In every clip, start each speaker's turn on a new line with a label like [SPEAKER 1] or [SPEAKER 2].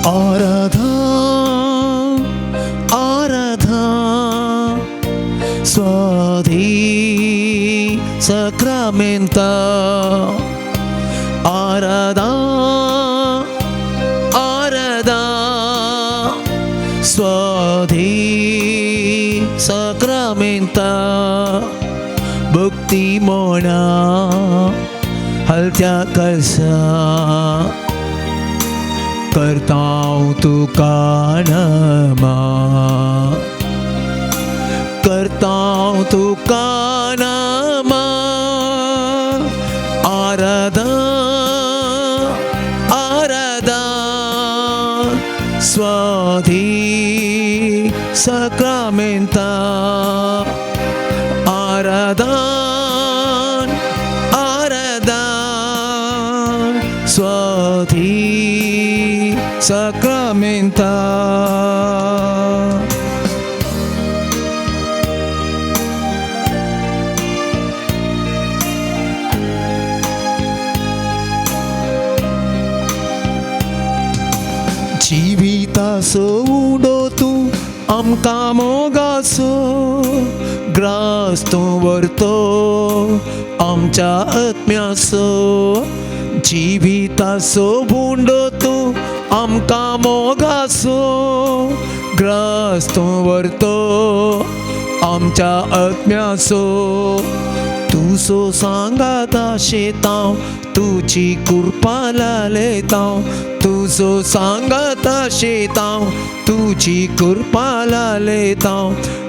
[SPEAKER 1] आराधन आराधन स्वाधीन sacramenta आराधन आराधन स्वाधीन sacramenta भक्ती मोना हलत्या कळसा करतां तुका नमा करतां तुका नमा आराधन आराधन स्वाधीन sacramenta आराधन आराधन स्वाधीन sacramenta जिविताचो उडो तूं आमकां मोगाचो ग्रास तूं व्हरतो आमच्या आत्म्याचो जिविताचो बुंडो तूं आमकां मोगाचो ग्रास तूं व्हरतो आमच्या आत्म्याचो तुजो सांगात आशेतां तुजी कृपा लालयतां तुजो सांगात आशेतां तुजी कृपा लालयतां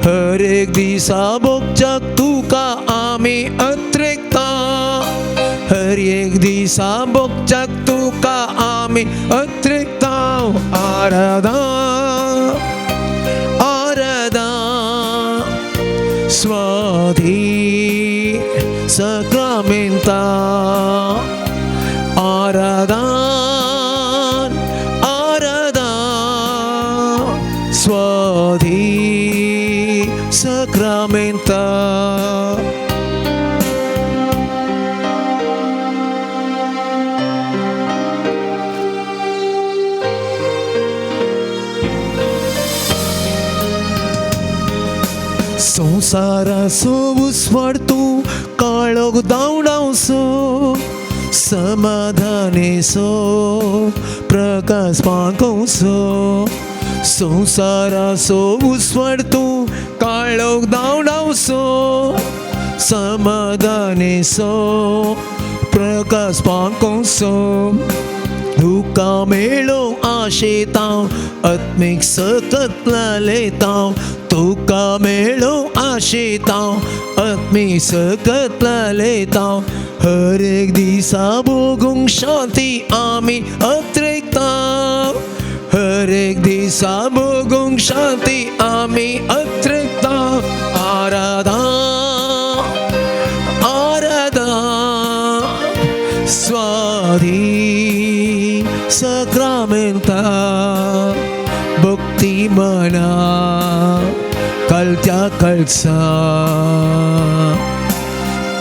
[SPEAKER 1] हर एक दिसा भोगच्याक तुका आमी अत्रेकतां हर एक दिसा भोगच्याक तुका आमी अत्रेकतां आराधन आराधन स्वाधीन sacramenta आराधन आराधन स्वाधीन sacramenta संसाराचो उसवाड तूं काळोख धांवडावचो समाधानेचो प्रकाश पागोवचो संसाराचो उसवाड तूं काळोख धांवडावचो समाधानेचो प्रकाश पागोवचो तुका मेळो आशेतां आत्मीक सकत लालयतां तुका मेळो आशेतां आत्मीक सकत लालयतां हर एक दिसा भोगूंक शांती आमी अत्रेकतां हर एक दिसा भोगूंक शांती आमी अत्रेकतां आराधन आराधन स्वाधीन sacramenta भक्ती मना कळत्या कळसा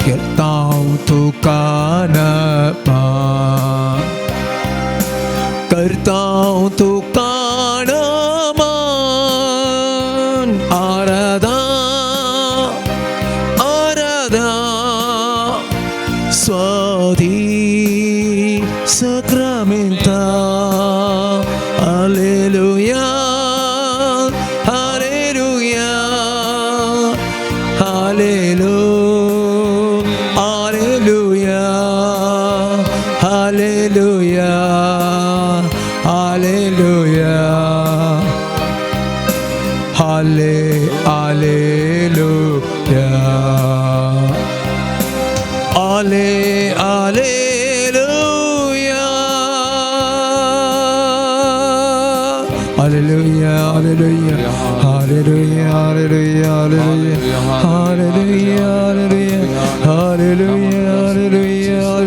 [SPEAKER 1] करतां तुका नमा करतां तुका नमन आराधन आराधन स्वाधीन sacramenta Alleluia Alleluia Alleluia Alleluia Alleluia Alleluia Alleluia Hallelujah, hallelujah, hallelujah, hallelujah, hallelujah, hallelujah, hallelujah, hallelujah,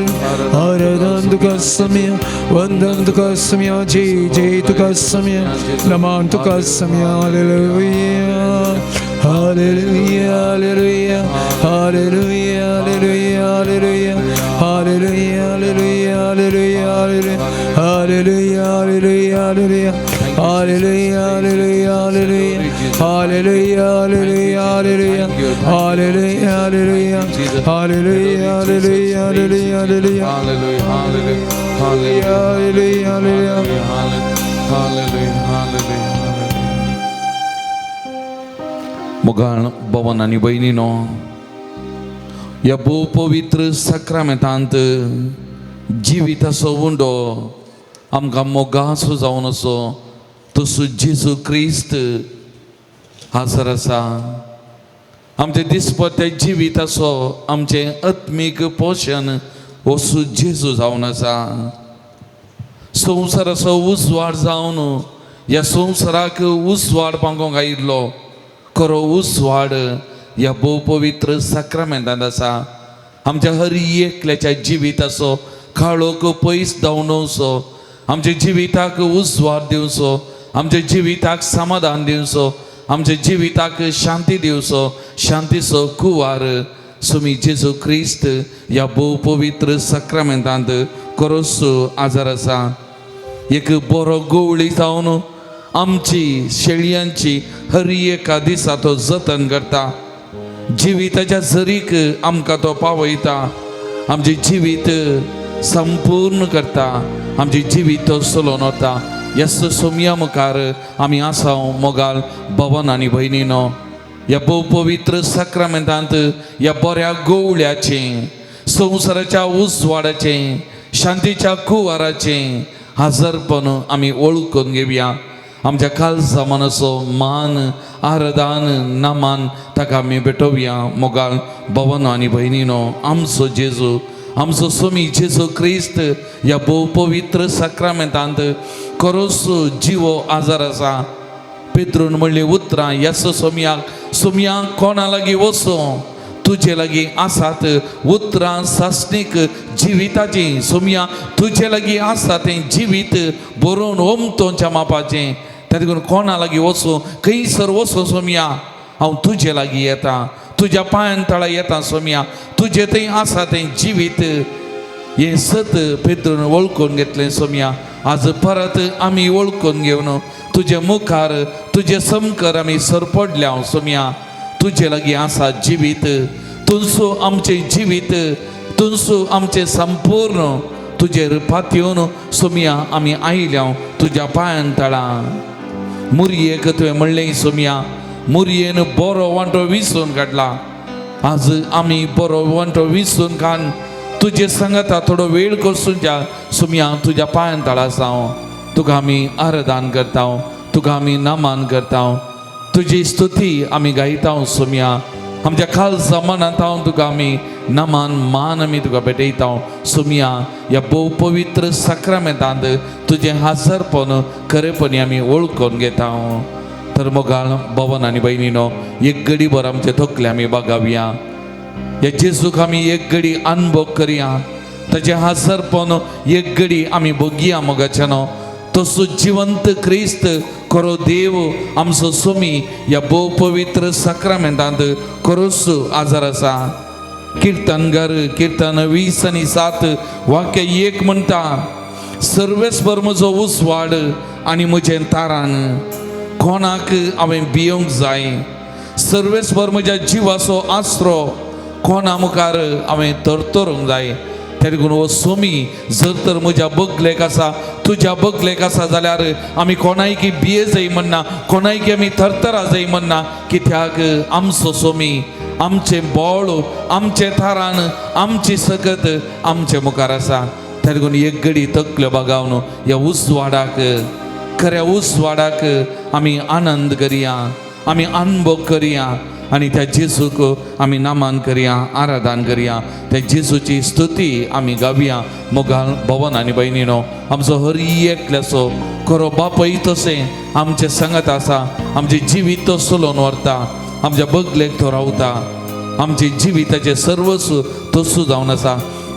[SPEAKER 1] Aradan tuka samya, vandan tuka samya, jai tuka samya, naman tuka samya, hallelujah, hallelujah, hallelujah, hallelujah, hallelujah, hallelujah, hallelujah, hallelujah, hallelujah, hallelujah, hallelujah. hallelujah, hallelujah, hallelujah, hallelujah, hallelujah, hallelujah, hallelujah, hallelujah, hallelujah, hallelujah, hallelujah, hallelujah, hallelujah, hallelujah, hallelujah, hallelujah, hallelujah.
[SPEAKER 2] मुगाळ भवन आणि बहिणीनो, या भोव पवित्र साक्रामेंतांत जिवीत असो undo आमकां मोगासो जावन असो तसो जेजू क्रिस्त हाजर आसा. आमचे दिसपट्टे जिवीत असो आमचे आत्मीक पोशण असो जेजू जावन आसा. संवसार असो उजवाड जावन ह्या संवसाराक उजवाड पावोवंक आयिल्लो खरो उजवाड ह्या भोव पवित्र साक्रामेंतांत आसा. आमच्या हर एकल्याच्या जिविताचो काळोख पयस धांवनवचो, आमच्या जिविताक उजवाड दिवचो, आमच्या जिविताक समाधान दिवचो, आमच्या जिविताक शांती दिवचो, शांतीचो कुवार सुमी जेजू क्रिस्त ह्या भोव पवित्र साक्रामेंतांत खरोच आजार आसा. एक बरो गवळी जावन आमची शेळयांची हर एका दिसा तो जतन करता. जिविताच्या झरीक आमकां तो पावयता, आमचे जिवीत संपूर्ण करता, आमचे जिवीत तो चलोवन वता. ह्या सोमया मुखार आमी आसा मोगाल भवन आनी भयणीनो, ह्या भोव पवित्र साक्रामेंतांत ह्या बऱ्या गवळ्याचें, संवसाराच्या उजवाडाचें, शांतीच्या कुवाराचें हाजरपण आमी वळखून घेवया. आमच्या काळजा मनाचो मान आराधन नामान ताका आमी भेटोवया. मोगाल भवन आनी भयणीनो, आमचो जेजू, आमचो स्वामी जेजू क्रिस्त ह्या भोव पवित्र साक्रामेंतांत खरोच जिवो आजार आसा. पेद्रून म्हणली उतरां ह्या सोमयाक कोणा लागीं वचो, तुजे लागीं आसात उतरां सासणीक जिविताची. सोमया तुजे लागीं आसा तें जिवीत बरोवन ओमतोच्या मापाचें. त्या देखून कोणा लागीं वचो, खंयसर वचो सोमया, हांव तुजे लागीं येता, तुज्या पांयां तळा येता सोमया, तुजे थंय आसा तें जिवीत. हें सत पेद्रून वळखून घेतलें सोमया. आज परत आमी वळखून घेवन तुजे मुखार तुजे समकर आमी सरपडल्या सोमया. तुजे लागीं आसा जिवीत, तुजो आमचें जिवीत, तुजो आमचें संपूर्ण तुजेर पातयेवन सोमया आमी आयल्या तुज्या पांयां तळा. मुरयेक तुवें म्हणलें सोमया, मुरयेन बरो वांटो विसरून काडला. आज आमी बरो वांटो विसरून कान तुजे सांगाता थोडो वेळ करसूनच्या सोमया तुज्या पांयां तळा जावं. तुका आमी आराधन करता, तुका आमी नामान करता, तुजी स्तुती आमी गायता सोमया. आमच्या काळजा मनांत हांव तुका आमी नामान मान आमी तुका भेटयता सोमया. ह्या भोव पवित्र साक्रामेंतांत तुजें हाजरपण खरेपणी आमी वळखून घेता. तर मोगाळ भवन आनी भयणीनो, एक घडी भर आमचे थकले आमी बागावया. ह्या जेजूक आमी एक घडी अनुभव करया, ताचें हाजरपण एक घडी आमी भोगया मोगाच्यानो. तसो जिवंत क्रिस्त खरो देव आमचो सोमी ह्या भोव पवित्र साक्रामेंतांत खरोच आजार आसा. कीर्तनकार कीर्तन 20 आणि 7 वाक्य 1 म्हणटा, सर्वेस्पर म्हजो उसवाड आनी म्हजें तारण, कोणाक हांवें भियोंक जाय. सर्वेस्पर म्हज्या जिवाचो आसरो, कोणा मुखार हांवें तरतरूंक जाय. त्या देखून हो सोमी जर तर म्हज्या बगलेक आसा, तुज्या बगलेक आसा जाल्यार आमी कोणायकी भिये जाय म्हणना, कोणायकी आमी थरथरा जाय म्हणना. कित्याक आमचो सोमी, आमचें बोळ, आमचें थारान, आमची सकत आमचे मुखार आसा. त्या देखून एक घडी तकल्यो बागावन ह्या उसवाडाक, खऱ्या उसवाडाक आमी आनंद करया, आमी अनुभव करया आणि त्या जेजूक आमी नामान करया, आराधन करया. त्या जेजूची स्तुती आमी गावया. मोगाळ भवन आनी भयणीनो, आमचो हर एकल्याचो खरो बापय तशें आमचे सांगत आसा. आमचे जिवीत तो चलोवन व्हरता, आमच्या बगलेक तो रावता, आमचे जिविताचे सर्वस्व तसू जावन आसा.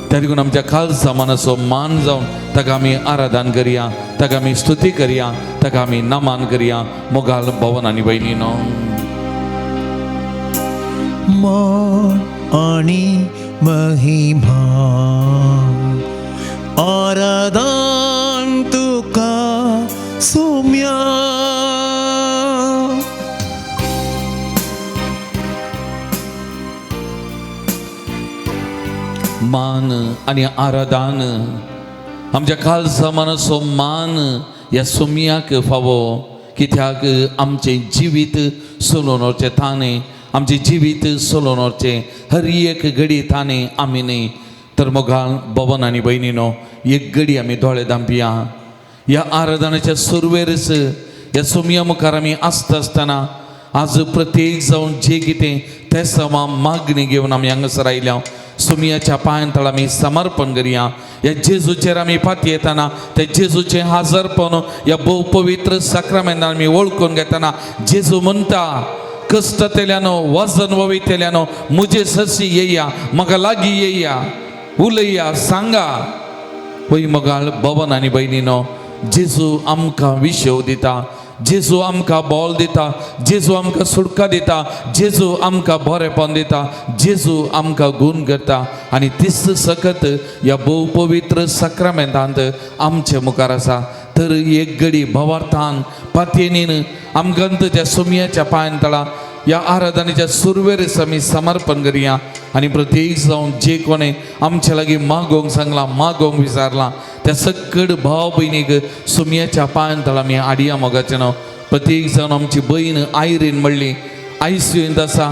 [SPEAKER 2] त्या देखून आमच्या खालसा मनाचो मान जावन ताका आमी आराधन करया, ताका आमी स्तुती करया, ताका आमी नामान करया. मोगाळ भवन आनी भयणीनो,
[SPEAKER 1] मान आणि महिमा आराधन तुका
[SPEAKER 2] मान आणि आराधन आमच्या खालसा मनसो मान या सुमियाक फावो कित्याक आमचे जिवीत सोलोनोरचे ताणे आमचे जिवीत सोलोनोरचे हर एक घडी ताणे आमी न्ही तर मोगाळ भवन आणि बहिणीनो एक घडी आमी दोळे धांपया या आराधनाच्या सुरवेरस या सुमिया मुखार आमी आसता आसतना आज प्रत्येक जावन जे कितें ते समा मागणी घेवन आमी हांगासर आयल्या सुमियाच्या पांय तळ आमी समर्पण करुया या जेजूचेर आमी पाती येताना ते जेजूचे हाजरपण या भोव पवित्र साक्रामेंतान आमी वळखून घेताना जेजू म्हणटा कष्टतेल्यानो वजन ववितेल्यानो मुझे ससी येया म्हाका लागीं येया उलया सांगा वय मोगाळ भवन आनी भयणीनो जेजू आमकां विशेव दिता जेजू आमकां बोल दिता जेजू आमकां सुटका दिता जेजू आमकां बरेपण दिता जेजू आमकां गूण करता आनी तिस सकत ह्या भोव पवित्र साक्रामेंतांत आमचे मुखार आसा तर एक घडी भवार्थान पातयेनीन आमकां त्या सुमियाच्या पांय तळा या आराधनेच्या सुरवेरेस आमी समर्पण करुया आनी प्रत्येक जावन जे कोणें आमचे लागीं मागोवंक सांगला मागोवंक विचारला त्या सकट भाव भयणीक सुमियाच्या पांय तळ आमी आडया मोगाचे न्हू प्रत्येक जावन आमची बहीण आयरीन म्हणली ICUंत आसा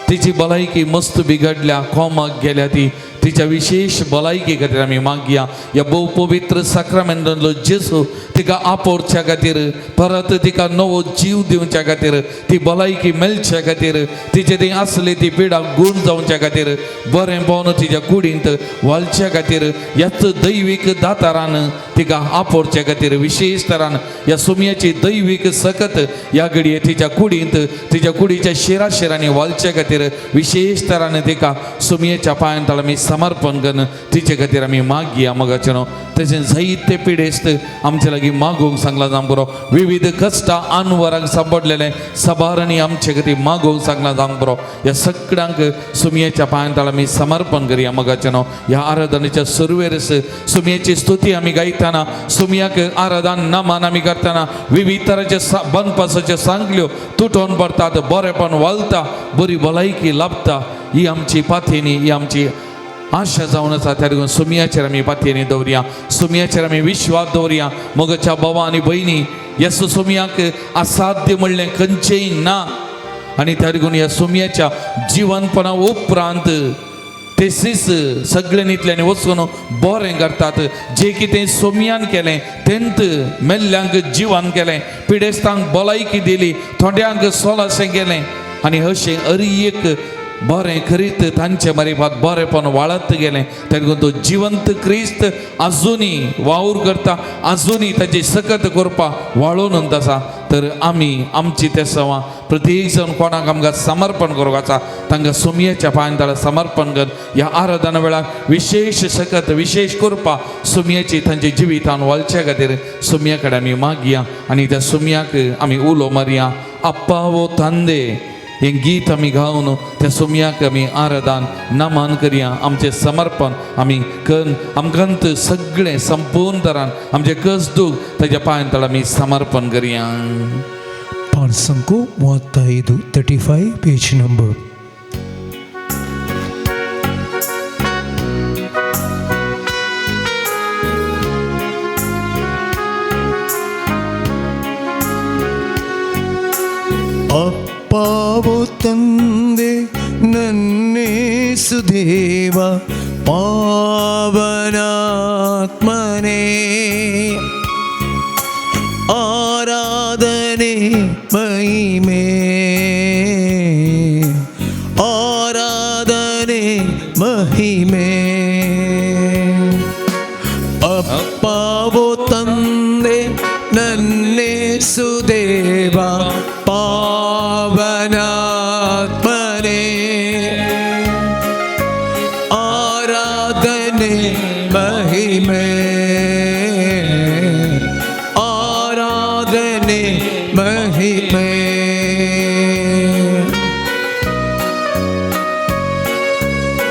[SPEAKER 2] तिची भलायकी मस्त बिगडल्या कोमाक गेल्या ती तिच्या विशेष भलायकी खातीर आमी मागया ह्या भोव पवित्र साक्रामेंतांतलो जेजू तिका आपोवच्या खातीर परत तिका नवो जीव दिवच्या खातीर ती भलायकी मेळच्या खातीर तिचे थंय आसली ती पिडा गूण जावच्या खातीर बरें पावन तिच्या कुडींत वालच्या खातीर ह्याच दैवीक दातारान तिका आपोवच्या खातीर विशेष तरान ह्या सुमयाची दैवीक सकत ह्या घडये तिच्या कुडींत तिच्या कुडीच्या शिराशिरांनी वालच्या खातीर विशेष तरान तिका सुमयेच्या पांय तळ आमी समर्पण करून तिचे खातीर आमी मागया मोगाचे न्हू तशें जायते पिडेस्त आमचे लागीं मागोवंक सांगला जावं बरो विविध कश्टां आनवरांक सांपडलेले सबारांनी आमचे खातीर मागोवंक सांगला जावं बरो ह्या सगळ्यांक सुमयेच्या पांय तळ आमी समर्पण करया मोगाचे न्हू ह्या आराधनेच्या सुरवेरस सुमयेची स्तुती आमी गायताना सुमयाक आराधन नमन आमी करताना विविध तरांचे बनपासाच्यो सांगल्यो तुटोवन पडटात बरेपण वालता बरी भलायकी लाभता ही आमची पाथेनी ही आमची आशा जावन आसा त्या देखून सुमयाचेर आमी पातयेनी दवरया सुमयाचेर आमी विश्वास दवरया मोगाच्या भावा आनी भयणी येसू सुमयाक असाध्य म्हणलें खंयचेंय ना आनी त्या देखून ह्या सुमयाच्या जिवनपणा उपरांत तेसीस सगळे न्हिदल्यानी वचून बरें करतात जे कितें सुमयान केलें तेंत मेल्ल्यांक जिवन केलें पिडेस्तांक भलायकी दिली थोड्यांक सोलासें केलें आनी अशें हर एक बरें करीत तांचे मारिफात बरेंपण वाळत गेलें तेन्ना तो जिवंत क्रिस्त आजुनी वावर करता आजुनी ताची सकत करपाक वाळून आसा तर आमी आमची ते सवां प्रत्येक जण कोणाक आमकां समर्पण करूंक आसा तांकां सुमयेच्या पांय तळ समर्पण कर ह्या आराधना वेळार विशेष सकत विशेष करपा सुमयेची तांचे जिवितान वालचे खातीर सुमये कडेन आमी मागया आनी त्या सुमयाक आमी उलो मारया अप्पा वो तंदे हे गीत आमी गावन त्या सुमयाक आमी आराधन नमन करया आमचें समर्पण आमी करून आमकांत सगळें संपूर्ण तरान आमचे कस दूख ताच्या पांय तळ आमी समर्पण करया
[SPEAKER 1] पान संको 35 पेज नंबर ಅಪ್ಪಾವು ತಂದೆ ನನ್ನೇಸು ದೇವ ಪಾವನಾತ್ಮನೇ ಆರಾಧನೆ ಮಹಿಮೆ ಆರಾಧನೆ ಮಹಿಮೆ ಅಪ್ಪಾವು ತಂದೆ ನನ್ನೇಸು ದೇವ ಪಾವನಾತ್ಮನೇ ಆರಾಧನೆ ಮಹಿಮೆ ಆರಾಧನೆ ಮಹಿಮೆ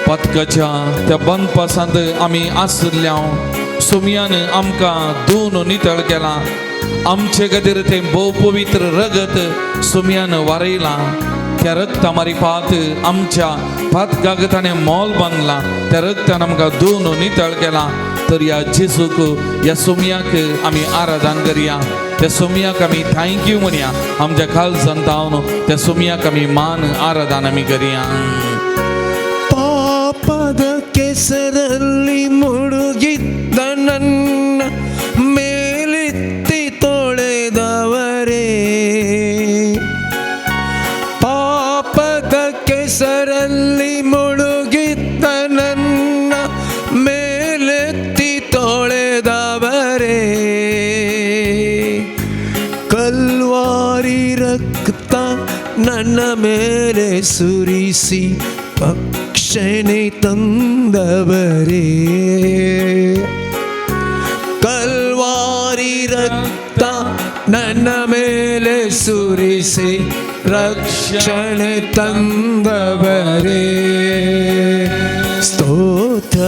[SPEAKER 2] पदकाच्या त्या बनपासांत आमी आसल्या सुमयान आमकां धुवन नितळ केला आमचे खातीर तें भोव पवित्र रगत सुमयान वारयलां त्या रक्ता मारी पात आमच्या पातकाक ताणें मोल बांदला त्या रक्तान आमकां धुवन नितळ केला तर या जेजूक या सोमयाक आमी आराधन करया त्या सोमयाक आमी थँक्यू म्हणया आमच्या काळजांत धांवन त्या सोमयाक आमी मान आराधन आमी करया
[SPEAKER 1] ಪಾಪದ ಕೆಸರಲ್ಲಿ ಮುಳುಗಿದ್ದ ನನ್ನ ಮೇಲೆತ್ತಿ ತೊಳೆದವರೇ ಪಾಪದ ಕೆಸರಲ್ಲಿ ಮುಳುಗಿದ್ದ ನನ್ನ ಮೇಲೆತ್ತಿ ತೊಳೆದವರೇ ಕಲ್ವಾರಿ ರಕ್ತ ನನ್ನ ಮೇಲೆ ಸುರಿಸಿ ರಕ್ಷಣೆ ತಂದವರೇ ಕಲ್ವಾರಿ ರಕ್ತ ನನ್ನ ಮೇಲೆ ಸುರಿಸಿ ರಕ್ಷಣೆ ತಂದವರೇ ಸ್ತೋತ್ರ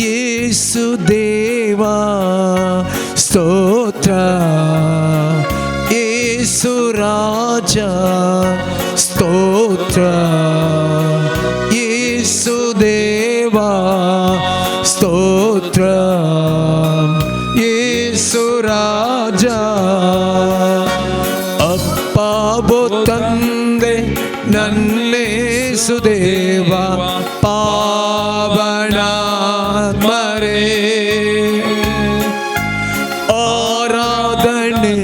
[SPEAKER 1] ಯೇಸು ದೇವಾ ಸ್ತೋತ್ರ ಯೇಸು ರಾಜ ಸ್ತೋತ್ರ ಯೇಸು ದೇವಾ ಸ್ತೋತ್ರ ಯೇಸು ರಾಜ ಅಪ್ಪ ತಂದೆ ನನ್ನೇಸು ದೇವ ಪಾವನಾತ್ಮರೇ ಆರಾಧನೆ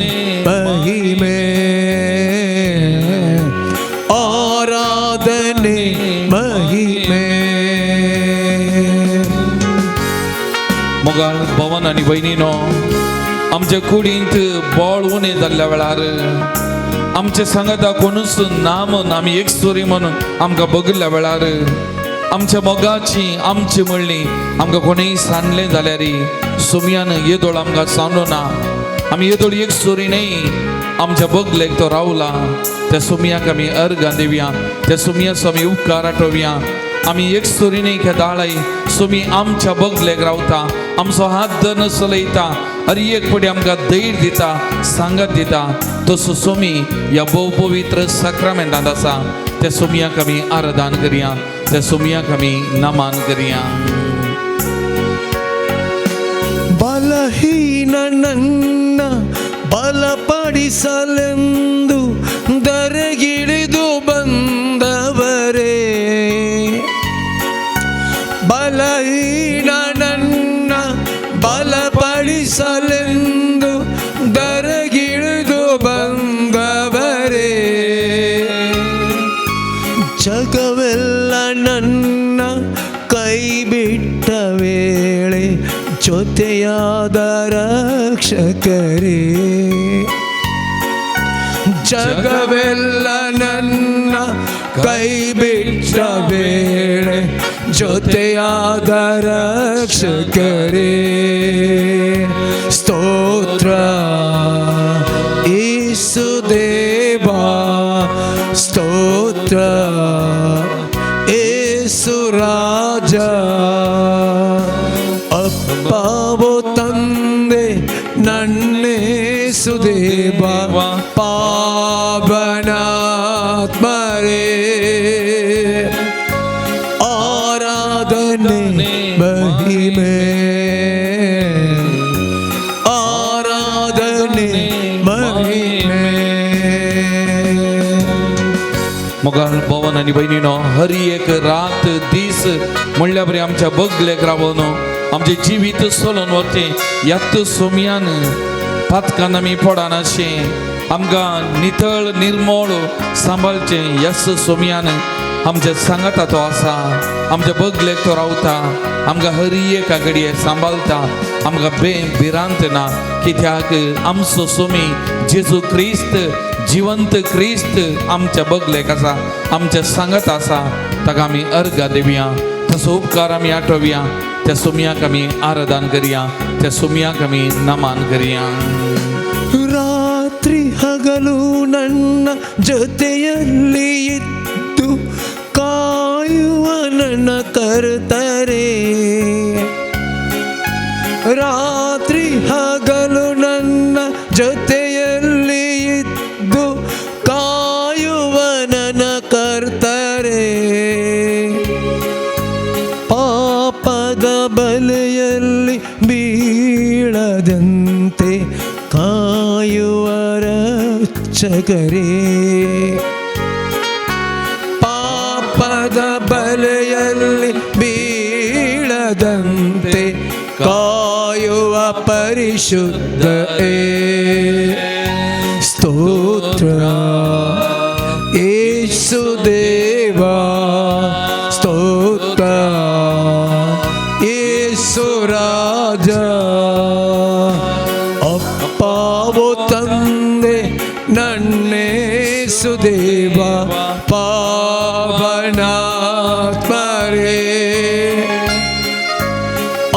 [SPEAKER 1] ಮಹಿಮೆ ಆರಾಧನೆ ಮಹಿಮೆ
[SPEAKER 2] मोगाळ भवन आनी भयणीनो आमच्या कुडींत बोळ उणें जाल्ल्या वेळार आमचे सांगाता कोणूच ना म्हूण आमी एक सोरी म्हणून आमकां बगल्ल्या वेळार आमच्या मोगाची आमची म्हणली आमकां कोणेंय सांडलें जाल्यार सोमयान येदोळ आमकां सांडूं ना आमी येदोळ एक सोरी न्ही आमच्या बगलेक तो रावला त्या सोमयाक आमी अर्घां दिवया त्या सोमयाचो आमी उपकार आठोवया आमी एक सोरी न्ही खेदाळय सोमी आमच्या बगलेक रावता आमचो हात धरून चलयता हर एक पटी आमकां धैर्य दिता सांगत दिता तसो सोमी ह्या भोव पवित्र सक्रामेंटांत आसा त्या सोमयाक आमी आराधन करया त्या सोमयाक आमी नमन करया
[SPEAKER 1] ಬಲಹೀನ ನನ್ನ ಬಲಪಡಿಸಲೆಂದು ದರಗಿಳಿದು ಬಂದವರೇ ಬಲಹೀನ ನನ್ನ ಬಲಪಡಿಸಲೆಂದು ದರಗಿಳಿದು ಬಂದವರೇ ಜಗವೆಲ್ಲ ನನ್ನ ಕೈ ಬಿಟ್ಟ ವೇಳೆ ಜೊತೆಯಾದ ರಕ್ಷಕರೇ ಜಗವೆಲ್ಲ ನನ್ನ ಕೈ ಬಿಟ್ಟ ವೇಳೆ ಜೊತೆಯಾದ ರಕ್ಷಕರೇ ಸ್ತೋತ್ರ ಯೇಸು ದೇವಾ ಸ್ತೋತ್ರ ಯೇಸು ರಾಜ ಅಪ್ಪವೋ ತಂದೆ ನನ್ನೇಸು ದೇವ ಪಾವನಾತ್ಮರೇ ಆರಾಧನೆ ಮಹಿಮೆ ಆರಾಧನೆ ಮಹಿಮೆ
[SPEAKER 2] मोगाळ भवन आनी भयणीनो हर एक रात दीस म्हणल्या बरी आमच्या बगलेक रावून आमचें जिवीत चलोवन वचें ह्याच सोमयान पातकान आमी पडनाशें आमकां नितळ निर्मळ सांबाळचें ह्याच सोमयान आमच्या सांगाता तो आसा आमच्या बगलेक तो रावता आमकां हर एका घडये सांबाळटा आमकां भिरांत ना कित्याक आमचो सोमी जेजू क्रिस्त जिवंत क्रिस्त आमच्या बगलेक आसा आमच्या सांगत आसा ताका आमी अर्घ दिवया तसो उपकार आमी आठोवया त्या सोमयाक आमी आराधन करया त्या सोमयाक आमी नमन करया
[SPEAKER 1] ರಾತ್ರಿ ಹಗಲು ನನ್ನ ಜೊತೆಯಲ್ಲಿ ಇದ್ದು ಕಾಯುವ ನನ್ನ ಕರ್ತರೇ ರಾತ್ರಿ ಹಗಲು ನನ್ನ ಜೊತೆಯಲ್ಲಿ ಇದ್ದು ಕಾಯುವ ರಕ್ಷಕರೇ ಪಾಪದ ಬಲೆಯಲ್ಲಿ ಬೀಳದಂತೆ ಕಾಯುವ ಪರಿಶುದ್ಧೇ ಸ್ತೋತ್ರ ಯೇಸು ದೇವಾ ಸ್ತೋತ್ರ ಯೇಸು ರಾಜ ಅಪ್ಪಾವು ತಂದೆ ನನ್ನೇಸು ದೇವಾ ಪಾವನಾತ್ಮರೇ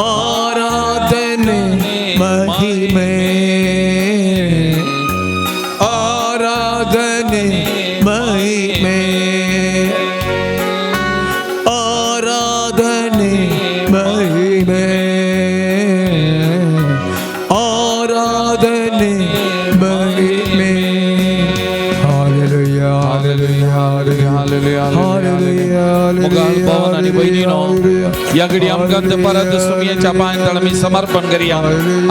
[SPEAKER 1] ಆರಾಧನೆ ಮಹಿಮೆ ಆರಾಧನೆ ಮಹಿಮೆ ಆರಾಧನೆ ಮಹಿಮೆ ಆರಾಧನೆ ಮಹಿಮೆ हालेलुया हालेलुया हालेलुया हालेलुया
[SPEAKER 2] मुगाल भावन आणि बहिणीनो या घडी आमकां परत सुमयेच्या पांयां मी समर्पण करूया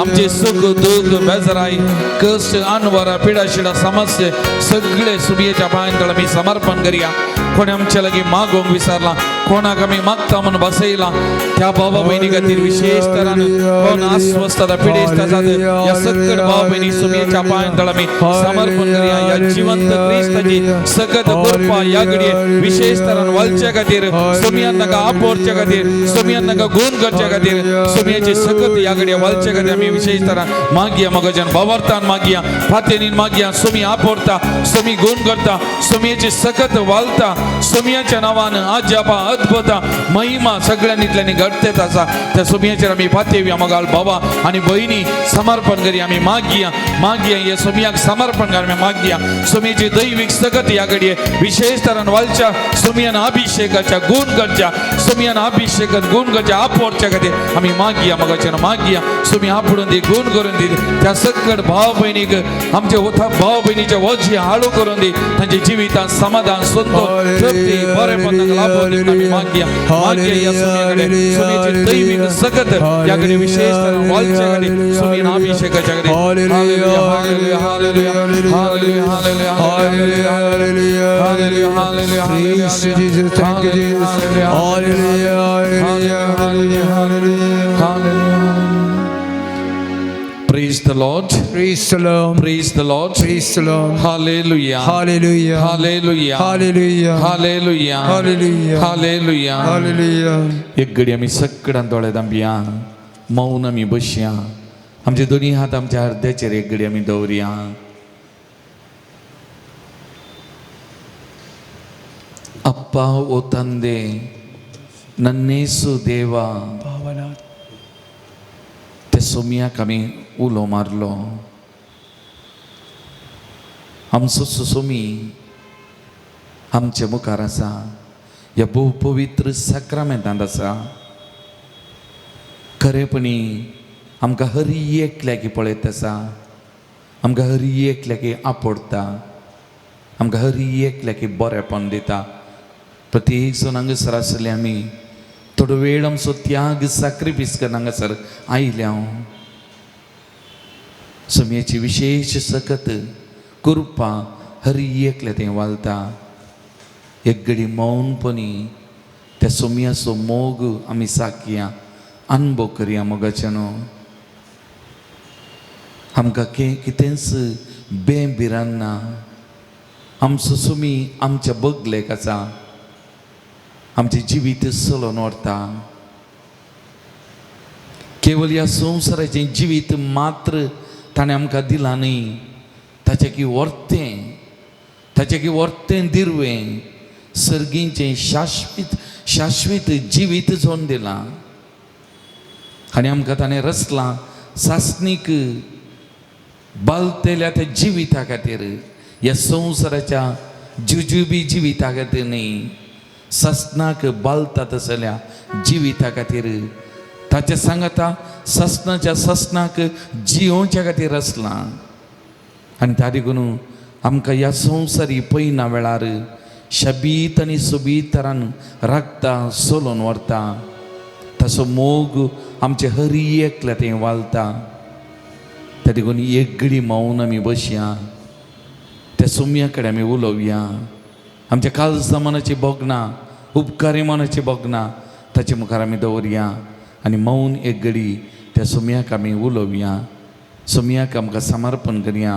[SPEAKER 2] आमचे सुख दुःख बेजाराई कष्ट अनवरा पिडा शिडा समस्या सगळे सुमयेच्या पांयां मी समर्पण करूया कोणी आमच्या लगे मागोंक विसरला कोणाक आमी मागता म्हणून बसयला त्या भावा बहिणी खातीर विशेष तरान कोण अस्वस्थता पिडेस्त जात या सगळे भाव बहिणी सुमयेच्या पांयां मी समर्पण करूया या जिवंत क्रिस्ताची सगत कृपा या घडी विशेष तरान वलच्या खातीर सुमयांना आपोरच्या खातीर सुमयांना गुण करच्या खातीर सुमयेची सगत या घडी वलच्या खातीर आमी विशेष तरान मागया मगजन भावार्थान मागया फातेनीन मागया सुमी आपोरता सुमी गुण करता सुमयेची सगत वालता सुमयाच्या नावान आजापा अद्भुत महिमा सगळ्यांनीतल्यानी घडतेच आसा त्या सुमयाचेर आमी फातेवया मोगाल बाबा आणि बहिणी समर्पण करूया आमी मागया या सुमयाक समर्पण कर आमी मागया सुमयेची दैविक सगत या घडये विशेष तरान वालच्या सुमयान अभिषेकाच्या गुण करच्या सुमयान अभिषेकात गुण करच्या आपोरच्या खातीर आमी मागया मोगाचेर मागया सुमी आपडून दी गुण करून दी त्या सगळ भाव बहिणीक आमचे भाव बहिणीच्या वजी हाळू करून दी तांचे जिवितांत समाधान संतोष तृप्ती बरेपणाक लाभून दी आमी मागया या सुमयाकडे सुमयेची दैविक सगत या घडी विशेष तरान वालच्या घडी सुमयान अभिषेकाच्या घडी hallelujah hallelujah hallelujah hallelujah hallelujah hallelujah hallelujah hallelujah
[SPEAKER 1] Praise you, Jesus. Thank you, Jesus. Hallelujah, hallelujah, hallelujah, hallelujah.
[SPEAKER 2] Praise the Lord.
[SPEAKER 1] Praise the Lord.
[SPEAKER 2] Praise the Lord.
[SPEAKER 1] Praise the Lord.
[SPEAKER 2] Hallelujah.
[SPEAKER 1] Hallelujah.
[SPEAKER 2] Hallelujah.
[SPEAKER 1] Hallelujah.
[SPEAKER 2] Hallelujah.
[SPEAKER 1] Hallelujah.
[SPEAKER 2] Hallelujah.
[SPEAKER 1] Hallelujah.
[SPEAKER 2] एक घडी आमी सगळ्यां दोळ्यांत आंबया मौन आमी बसया आमचे दोन्ही हात आमच्या हृदयाचेर एक घडी आमी दवरया अप्पा ओ ತಂದೆ नन्नेसु देवा
[SPEAKER 1] भावनात
[SPEAKER 2] ते सोमयाक आमी उलो मारलो आमचो सोमी आमच्या मुखार आसा ह्या भोव पवित्र साक्रामेंतांत आसा खरेपणी आमकां हर एकल्याकी पळयत आसा आमकां हर एकल्याकी आपडटा आमकां हर एकल्याकी बरेपण दिता प्रत्येक जण हांगासर आसले आमी थोडो वेळ आमचो त्याग सॅक्रिफायस करून हांगासर आयल्या सुमयेची विशेष सकत कृपा हर एकल्या थंय वालता एक घडी मौनपणी त्या सुमयाचो मोग आमी साकया अनुभव करया मोगाच्यानो आमकां कितेंच बेबिरान ना आमचो सुमी आमच्या बगलेक आसा आमचे जिवीत चलोवन व्हरता केवळ ह्या संवसाराचें जिवीत मात्र ताणें आमकां दिलां न्ही ताचें की व्हरतें दिरवें सर्गीचें शाश्वीत जिवीत जोन दिलां आनी आमकां ताणें रचलां सासणीक बालतेल्या त्या जिविता खातीर ह्या संवसाराच्या जुजुबी जिविता खातीर न्ही ससनाक बालता तसल्या जिविता खातीर ताच्या सांगाता ससनाक जिवोवच्या खातीर आसलां आनी तारी करून आमकां ह्या संवसारी पयना वेळार शबीत आनी सुबीत तरान राखता सोलोवन व्हरता ताचो मोग आमचे हर एकल्या थंय वालता त्या देखून एक घडी मौन आमी बसया त्या सुमया कडेन आमी उलोवया. आमच्या काल जमानाची बोगना, उपकारी मनाची बोगना ताचे मुखार आमी दवरया आनी मौन एक घडी त्या सुमयाक आमी उलोवया. सुमयाक आमकां समर्पण करया.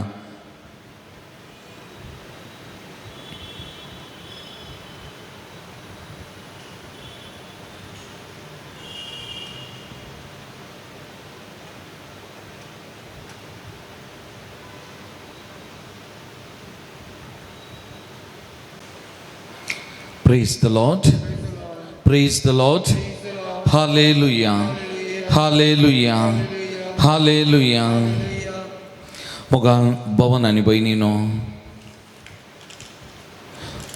[SPEAKER 2] Praise the Lord. Praise the Lord. Hallelujah. Hallelujah. Hallelujah. Moga भवन आनी भयणीनो,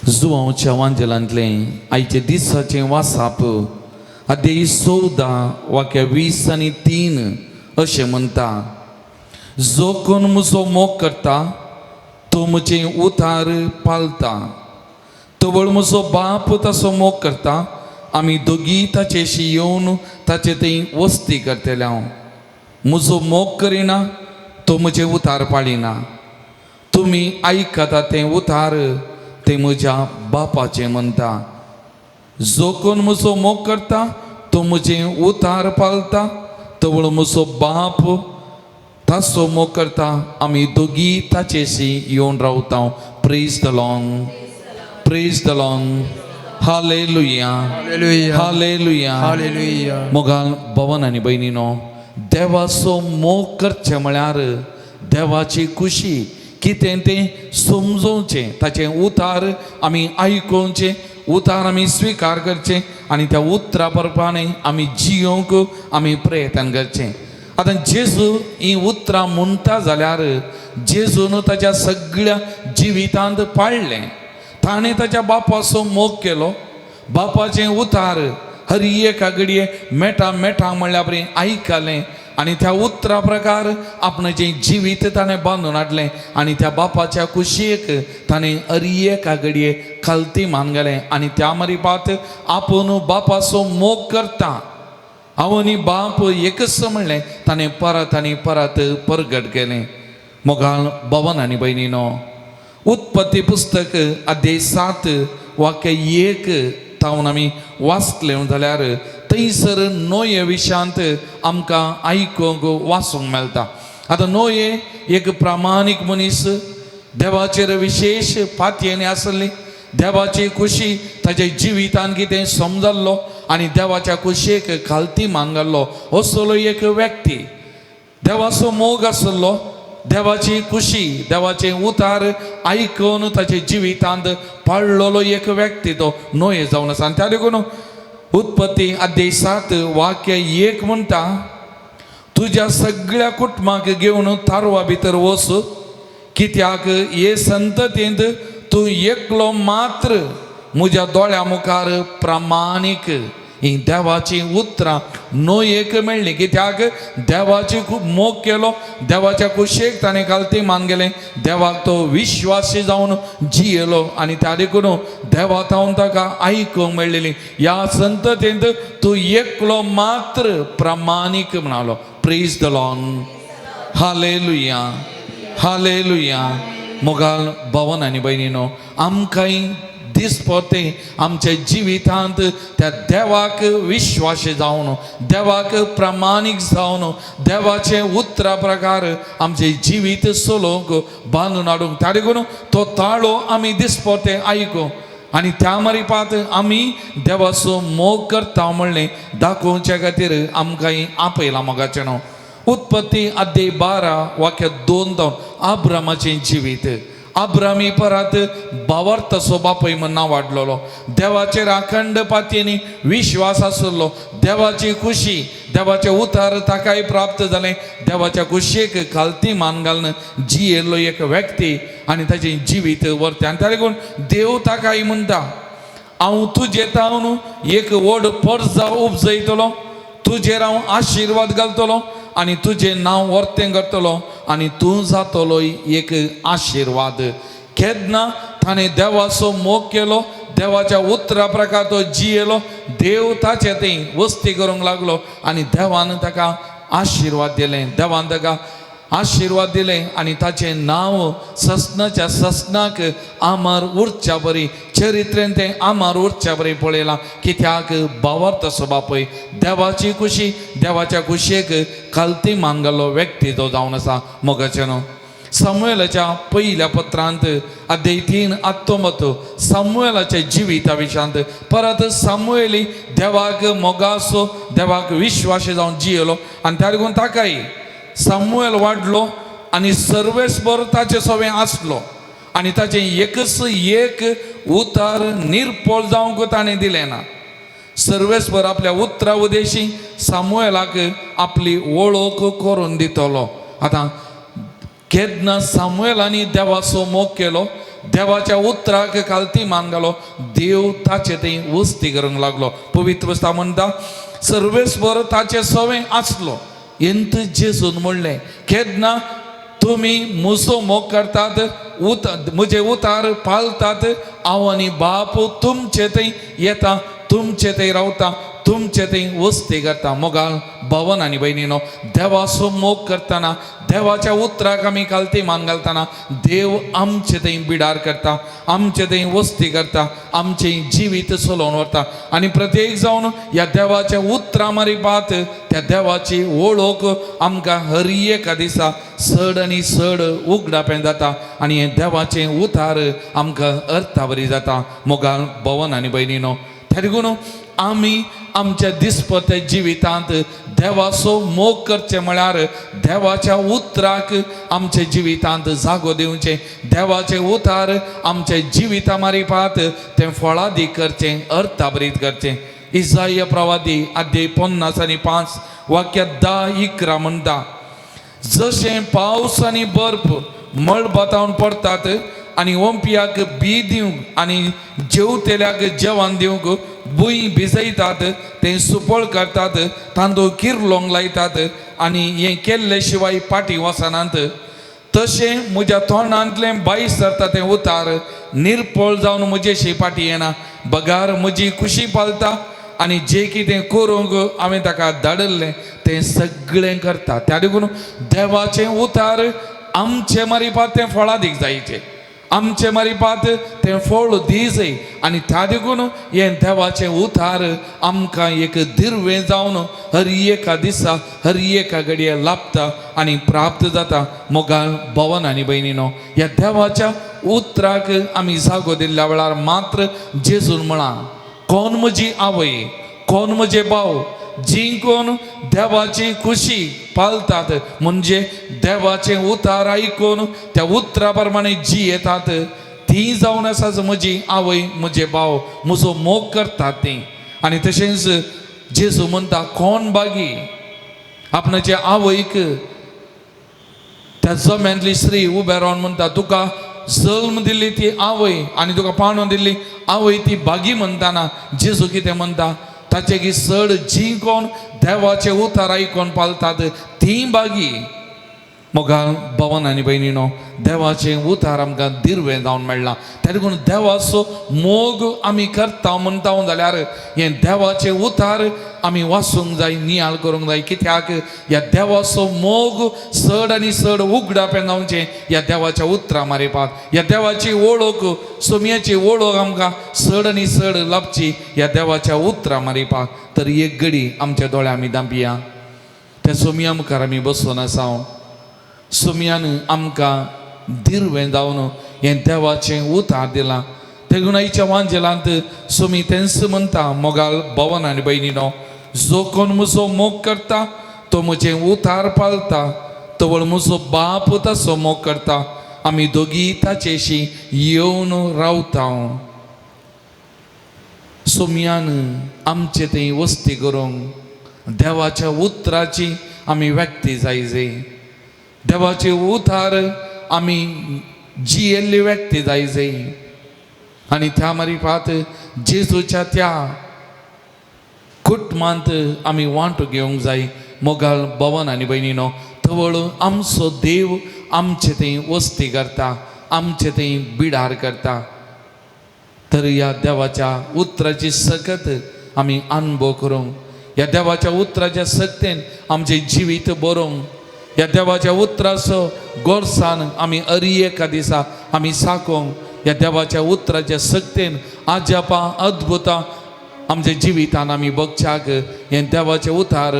[SPEAKER 2] जुवांच्या वांजेलांतले आयचे दिसाचें वासाप अध्याय 14 वाक्य 20 आनी 3 अशें म्हणटा. जो कोण म्हजो मोग करता तो म्हजें उतार पाळटा. तवळ म्हजो बाप ताचो मोग करता. आमी दोगी ताचेशी येवन ताचे थंय वस्ती करतले. हांव म्हजो मोग करिना तो म्हजें उतार पाळिना. तुमी आयकता तें उतार तें म्हज्या बापाचें म्हणटा. जो कोण म्हजो मोग करता तो म्हजें उतार पाळटा. तवळ म्हजो बाप ताचो मोग करता. आमी दोगी ताचेशी येवन रावता. Praise the Lord. Praise the Lord. Hallelujah.
[SPEAKER 1] Hallelujah.
[SPEAKER 2] Hallelujah.
[SPEAKER 1] Hallelujah.
[SPEAKER 2] मोगाल भवन आनी भयणीनो, देवाचो मोग करचें म्हळ्यार देवाची खुशी कितें तें समजोवचें, ताचें उतार आमी आयकोवचें, उतार आमी स्विकार करचें आनी त्या उतरा प्रमाणे आमी जियोंक आमी प्रयत्न करचें. आतां जेजू ही उतरां म्हणटा जाल्यार जेजून ताच्या सगळ्या जिवितांत पाळलें. ताणें ताच्या बापाचो मोग केलो. बापाचें उतार हर एका घडये मेटा मेटा म्हणल्या बरें आयकलें आनी त्या उतरा प्रकार आपणाचें जिवीत ताणें बांदून हाडलें आनी त्या बापाच्या कुशीक ताणें हर एका घडये खालती मान गेलें. आनी त्या मरीपात आपूण बापाचो मोग करता. हांव आनी बाप एकच म्हणलें. ताणें परत आनी परत परगट केलें. मोगाल भवन आनी भयणीनो, उत्पत्ती पुस्तक अध्याय 7 वाक्य 1 तावन आमी वाचलें जाल्यार थंयसर नोये विशयांत आमकां आयकूंक वाचूंक मेळटा. आतां नोये एक प्रामाणीक मनीस, देवाचेर विशेष पातयेणी आसली. देवाची खुशी ताच्या जिवितांत कितें समजल्लो आनी देवाच्या कुशेक खालती मानगल्लो असलो एक व्यक्ती. देवाचो मोग आसलो. देवाची खुशी, देवाचें उतार आयकून ताचे जिवितांत पाळलेलो एक व्यक्ती तो नोये जावन आसा. आनी त्या देखून उत्पत्ती अध्याय 7 वाक्य 1 म्हणटा, तुज्या सगळ्या कुटुंबाक घेवन तारवा भितर वच, कित्याक हे संततेंत तूं एकलो मात्र म्हज्या दोळ्या मुखार प्रामाणीक. ही देवाची उतरां नोयेक मेळ्ळी. कित्याक देवाची खूब मोग केलो. देवाच्या कुशेक ताणें खालती मान गेलें. देवाक तो विश्वासी जावन जियेलो आनी त्या देखून देवा तावन ताका आयकूंक मेळ्ळेली. ह्या संततेंत तूं एकलो मात्र प्रामाणीक म्हणालो. Praise the lord. Hallelujah. Hallelujah. मोगाल भवन आनी भयणीनो, आमकांय दिसपते आमच्या जिवितांत त्या देवाक विश्वासी जावन, देवाक प्रामाणीक जावन, देवाचे उतरा प्रकार आमचे जिवीत चलोवंक बांदून हाडूंक. त्या देखून तो ताळो आमी दिसपते आयकूं आनी त्या मरीपात आमी देवाचो मोग करता म्हणलें दाखोवचे खातीर आमकांय आपयलां मोगाचें न्हू. उत्पत्ती अध्याय 12 वाक्य 2 जावन अब्रामाचें जिवीत. अब्रामी परत बावर्तसो बापय म्हण नांव वाडलेलो. देवाचेर अखंड पातयेनी विश्वास आसलो. देवाची खुशी, देवाचे उतार ताकाय प्राप्त जालें. देवाच्या खुशयेक खालती मान घालून जियेल्लो एक व्यक्ती आनी ताचें जिवीत वर्तें. आनी त्या लागून देव ताकाय म्हणटा, हांव तुजे तावन एक व्हड पर्ज उपजयतलो, तुजेर हांव आशिर्वाद घालतलो आनी तुजें नांव वर्तें करतलो आनी तूं जातलो एक आशिर्वाद. केन्ना ताणें देवाचो मोग केलो, देवाच्या उतरा प्रकार तो जियेलो. देव ताचे थंय वस्ती करूंक लागलो आनी देवान ताका आशिर्वाद दिलें. देवान ताका आशीर्वाद दिले आणि ताचे नाव ससनाच्या ससनाक आमार उरच्या बरी चरित्रेन ते आमार उरच्या बरी पळयला कित्याक बावर तसो बापय देवाची खुशी देवाच्या खुशयेक कालती मानगलो व्यक्ती तो जावन आसा मोगाचेनो सामुएलाच्या पहिल्या पत्रांत अध्याय 3 19 सामुएलाच्या जिविता विशांत परत सामुएली देवाक मोगासो देवाक विश्वासी जावन जियेलो आनी त्या देखून ताकाय सामुएल वाडलो आनी सर्वेस्भर ताचे सवें आसलो आनी ताचें एकच एक उतार निर्पोळ जावंक ताणें दिलें ना सर्वेस्भर आपल्या उतरा उदेशी सामुएलाक आपली वळख करून दितलो आतां केन्ना सामुएलांनी देवाचो मोग केलो देवाच्या उतराक कालती मानगलो देव ताचे थंय वस्ती करूंक लागलो पवित्र पुस्तक म्हणटा सर्वेस्भर ताचे सवें आसलो एंत जेजून म्हणलें केन्ना तुमी म्हजो मोग करतात म्हजे उतार पाळतात हांव आनी बाप तुमचे थंय येता तुमचे थंय रावता तुमचे थंय वस्ती करता मोगाल भावन आनी भयणीनो देवाचो मोग करतना देवाच्या उतराक आमी कालती मान घालतना देव आमचे थंय बिडार करता आमचे थंय वस्ती करता आमचें जिवीत चलोवन व्हरता आनी प्रत्येक जावन ह्या देवाच्या उतरां मारिपात त्या देवाची वळख आमकां हर एका दिसा चड आनी चड उगडापें जाता आनी हें देवाचें उतार आमकां अर्था बरी जाता मोगाल भवन आनी भयणीनो त्या देखून आमी आमच्या दिसपट्या जिवितांत देवाचो मोग करचे म्हळ्यार देवाच्या उतराक आमच्या जिवितांत जागो दिवचे देवाचे उतार आमच्या जिविता मारिपात तें फळादीक करचें अर्थाबरीत करचें इसाया प्रवादी अध्याय 50 आनी 5 वाक्य 10-11 म्हणटा जशें पावस आनी बर्फ मळ बतावन पडतात आनी ओंपियाक बी दिवंक आनी जेवतेल्याक जेवण दिवंक भुंय भिजयतात तें सुपळ करतात तांदूळ किरलोंक लायतात आनी हें केल्ले शिवाय पाटी वचनात तशें म्हज्या तोंडांतलें भायर सरता तें उतार निर्पळ जावन म्हजेशी पाटी येना बगार म्हजी खुशी पालता आनी जें कितें करूंक हांवें ताका धाडल्लें तें सगळें करता त्या देखून देवाचें उतार आमचे मारिपात तें फळादीक जायचें आमचे मारिपात तें फळ दिजय आनी त्या देखून हें देवाचें उतार आमकां एक दिर्वें जावन हर एका दिसा हर एका घडये लाभता आनी प्राप्त जाता मोगाल भवन आनी भयणीनो ह्या देवाच्या उतराक आमी जागो दिल्ल्या वेळार मात्र जेजून म्हणा कोण म्हजी आवय कोण म्हजे भाव जी कोण देवाची खुशी पालतात म्हणजे देवाचें उतार आयकून त्या उतरा प्रमाणे जी येतात ती जावन आसा म्हजी आवय म्हजे भाव म्हजो मोग करतात ती आनी तशेंच जेजू म्हणटा कोण बागी आपणाच्या आवयक त्या जम्यांतली स्त्री उबे रावन म्हणटा तुका जल्म दिल्ली ती आवय आनी तुका पाणो दिल्ली आवय ती बागी म्हणटाना जेजू कितें म्हणटा ताचे की चड जी कोण देवाचे उतार आयकून पालतात ती बागी मोगाल भवन आनी भयणीनो देवाचें उतार आमकां दिर्वें जावन मेळ्ळां त्या देखून देवाचो मोग आमी करता म्हणटा जाल्यार हें देवाचें उतार आमी वाचूंक जाय नियाळ करूंक जाय कित्याक ह्या देवाचो मोग चड आनी चड उगडापें जावचें ह्या देवाच्या उतरां मारिपाक ह्या देवाची वळख सोम्याची वळख आमकां चड आनी चड लाभची ह्या देवाच्या उतरां मारिपाक तर एक घडी आमच्या दोळ्या आमी दांपिया त्या सोम्या मुखार आमी बसून आसा सोम्यान आमकां दिर्वें जावन हें देवाचें उतार दिलां देखून आयच्या वांजेलांत सोमी तेंच म्हणटा मोगाल भवन आनी भयणीनो जो कोण म्हजो मोग करता तो म्हजें उतार पालता तवळ म्हजो बाप तसो मोग करता आमी दोगी ताचेशी येवन रावता सोम्यान आमचे थंय वस्ती करूंक देवाच्या उतराची आमी व्यक्ती जायजे देवाचे उतार आमी जियेल्ली व्यक्ती जायजे आनी त्या मारिपात जेजूच्या त्या कुटुंबांत आमी वांटो घेवंक जाय मोगाल भवन आनी भयणीनो तवळ आमचो देव आमचे थंय वस्ती करता आमचे थंय बिडार करता तर ह्या देवाच्या उतराची सकत आमी अनुभव करूंक ह्या देवाच्या उतराच्या सक्तेन आमचें जिवीत बरोवंक ह्या देवाच्या उतराचो गोडसाण आमी अरी एका दिसा आमी साकोंक ह्या देवाच्या उतराच्या सक्तेन आजापां अद्भुतां आमच्या जिवितान आमी बगच्याक हें देवाचें उतार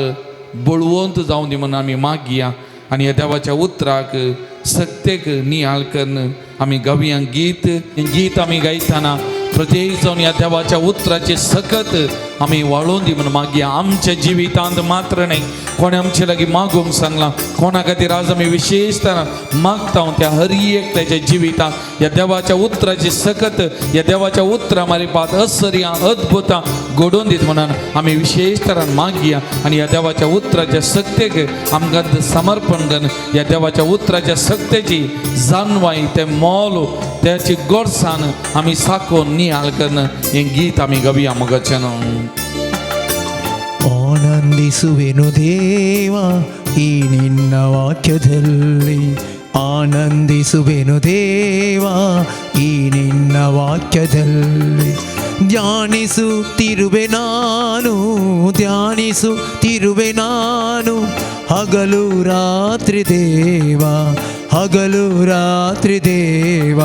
[SPEAKER 2] बळवंत जावं दी म्हणून आमी मागया आनी ह्या देवाच्या उतराक सक्तेक नियाळ करून आमी गावया गीत आमी गायतना प्रत्येक जावन ह्या देवाच्या उतराचे सकत आमी वाळोवन दी म्हणून मागया आमच्या जिवितांत मात्र न्ही कोणे आमचे लागीं मागूंक सांगलां कोणा खातीर आज आमी विशेषतः मागता त्या हर एकल्याच्या जिवितांत ह्या देवाच्या उतराचे सकत ह्या देवाच्या उतरा मारिपात असर्यां अद्भुतां घडोवन दीत म्हणून आमी विशेष तरान मागया आनी ह्या देवाच्या उतराच्या सक्तेक आमकां समर्पण करून ह्या देवाच्या उतराच्या सक्तेची जाणवाय ते मोल त्याची गोडसाण आमी साकोन नियाळ करून हें गीत आमी गावया मगचन
[SPEAKER 3] ಆನಂದಿಸುವೆನು ದೇವ ಈ ನಿನ್ನ ವಾಕ್ಯದಲ್ಲಿ ಆನಂದಿಸುವೆನು ದೇವ ಈ ನಿನ್ನ ವಾಕ್ಯದಲ್ಲಿ ಧ್ಯಾನಿಸುತ್ತಿರುವೆ ನಾನು ಹಗಲು ರಾತ್ರಿ ದೇವ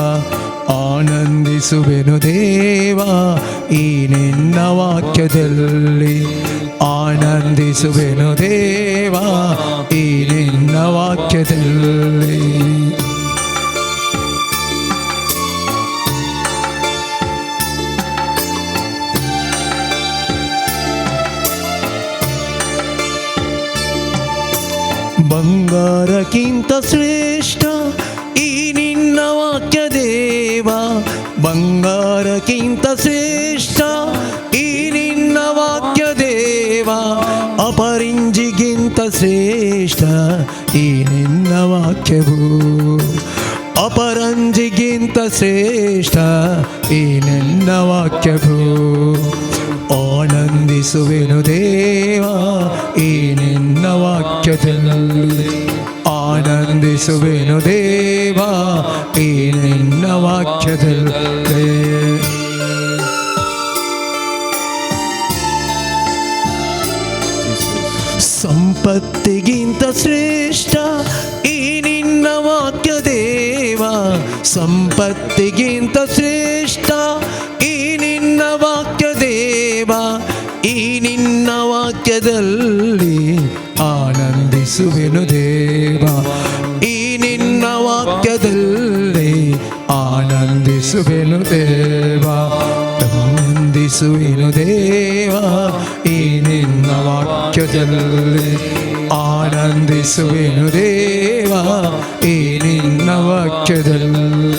[SPEAKER 3] ಆನಂದಿಸುವೆನು ದೇವ ಈ ನಿನ್ನ ವಾಕ್ಯದಲ್ಲಿ ಆನಂದಿಸುವೆನು ದೇವ ಈ ನಿನ್ನ ವಾಕ್ಯದಲ್ಲಿ ಬಂಗಾರಕ್ಕಿಂತ ಶ್ರೇಷ್ಠ ಈ ನಿನ್ನ ವಾಕ್ಯ ದೇವ ಬಂಗಾರಕ್ಕಿಂತ ಶ್ರೇಷ್ಠ ಈ ನಿನ್ನ ವಾಕ್ಯ ದೇವ ಅಪರಂಜಿಗಿಂತ ಶ್ರೇಷ್ಠ ಈ ನಿನ್ನ ವಾಕ್ಯವು ಅಪರಂಜಿಗಿಂತ ಶ್ರೇಷ್ಠ ಈ ನಿನ್ನ ವಾಕ್ಯವು ಆನಂದಿಸುವೆನು ದೇವ ಈ ನಿನ್ನ ವಾಕ್ಯದಲ್ಲಿ ಆನಂದಿಸುವೆನು ದೇವ ಈ ನಿನ್ನ ವಾಕ್ಯದಲ್ಲಿ ಸಂಪತ್ತಿಗಿಂತ ಶ್ರೇಷ್ಠ ಈ ನಿನ್ನ ವಾಕ್ಯ ದೇವ ಸಂಪತ್ತಿಗಿಂತ ಶ್ರೇಷ್ಠ ಈ ನಿನ್ನ ವಾಕ್ಯ ದೇವ ಈ ನಿನ್ನ ವಾಕ್ಯದಲ್ಲಿ ಆನಂದಿಸುವೆನು ದೇವ ಈ ನಿನ್ನ ವಾಕ್ಯದಲ್ಲಿ ಆನಂದಿಸುವೆನು ದೇವ ಆನಂದಿಸುವೆನು ದೇವ ಈ ನಿನ್ನ ವಾಕ್ಯದಲ್ಲಿ ಆನಂದಿಸುವೆನು ದೇವ ಈ ನಿನ್ನ ವಾಕ್ಯದಲ್ಲಿ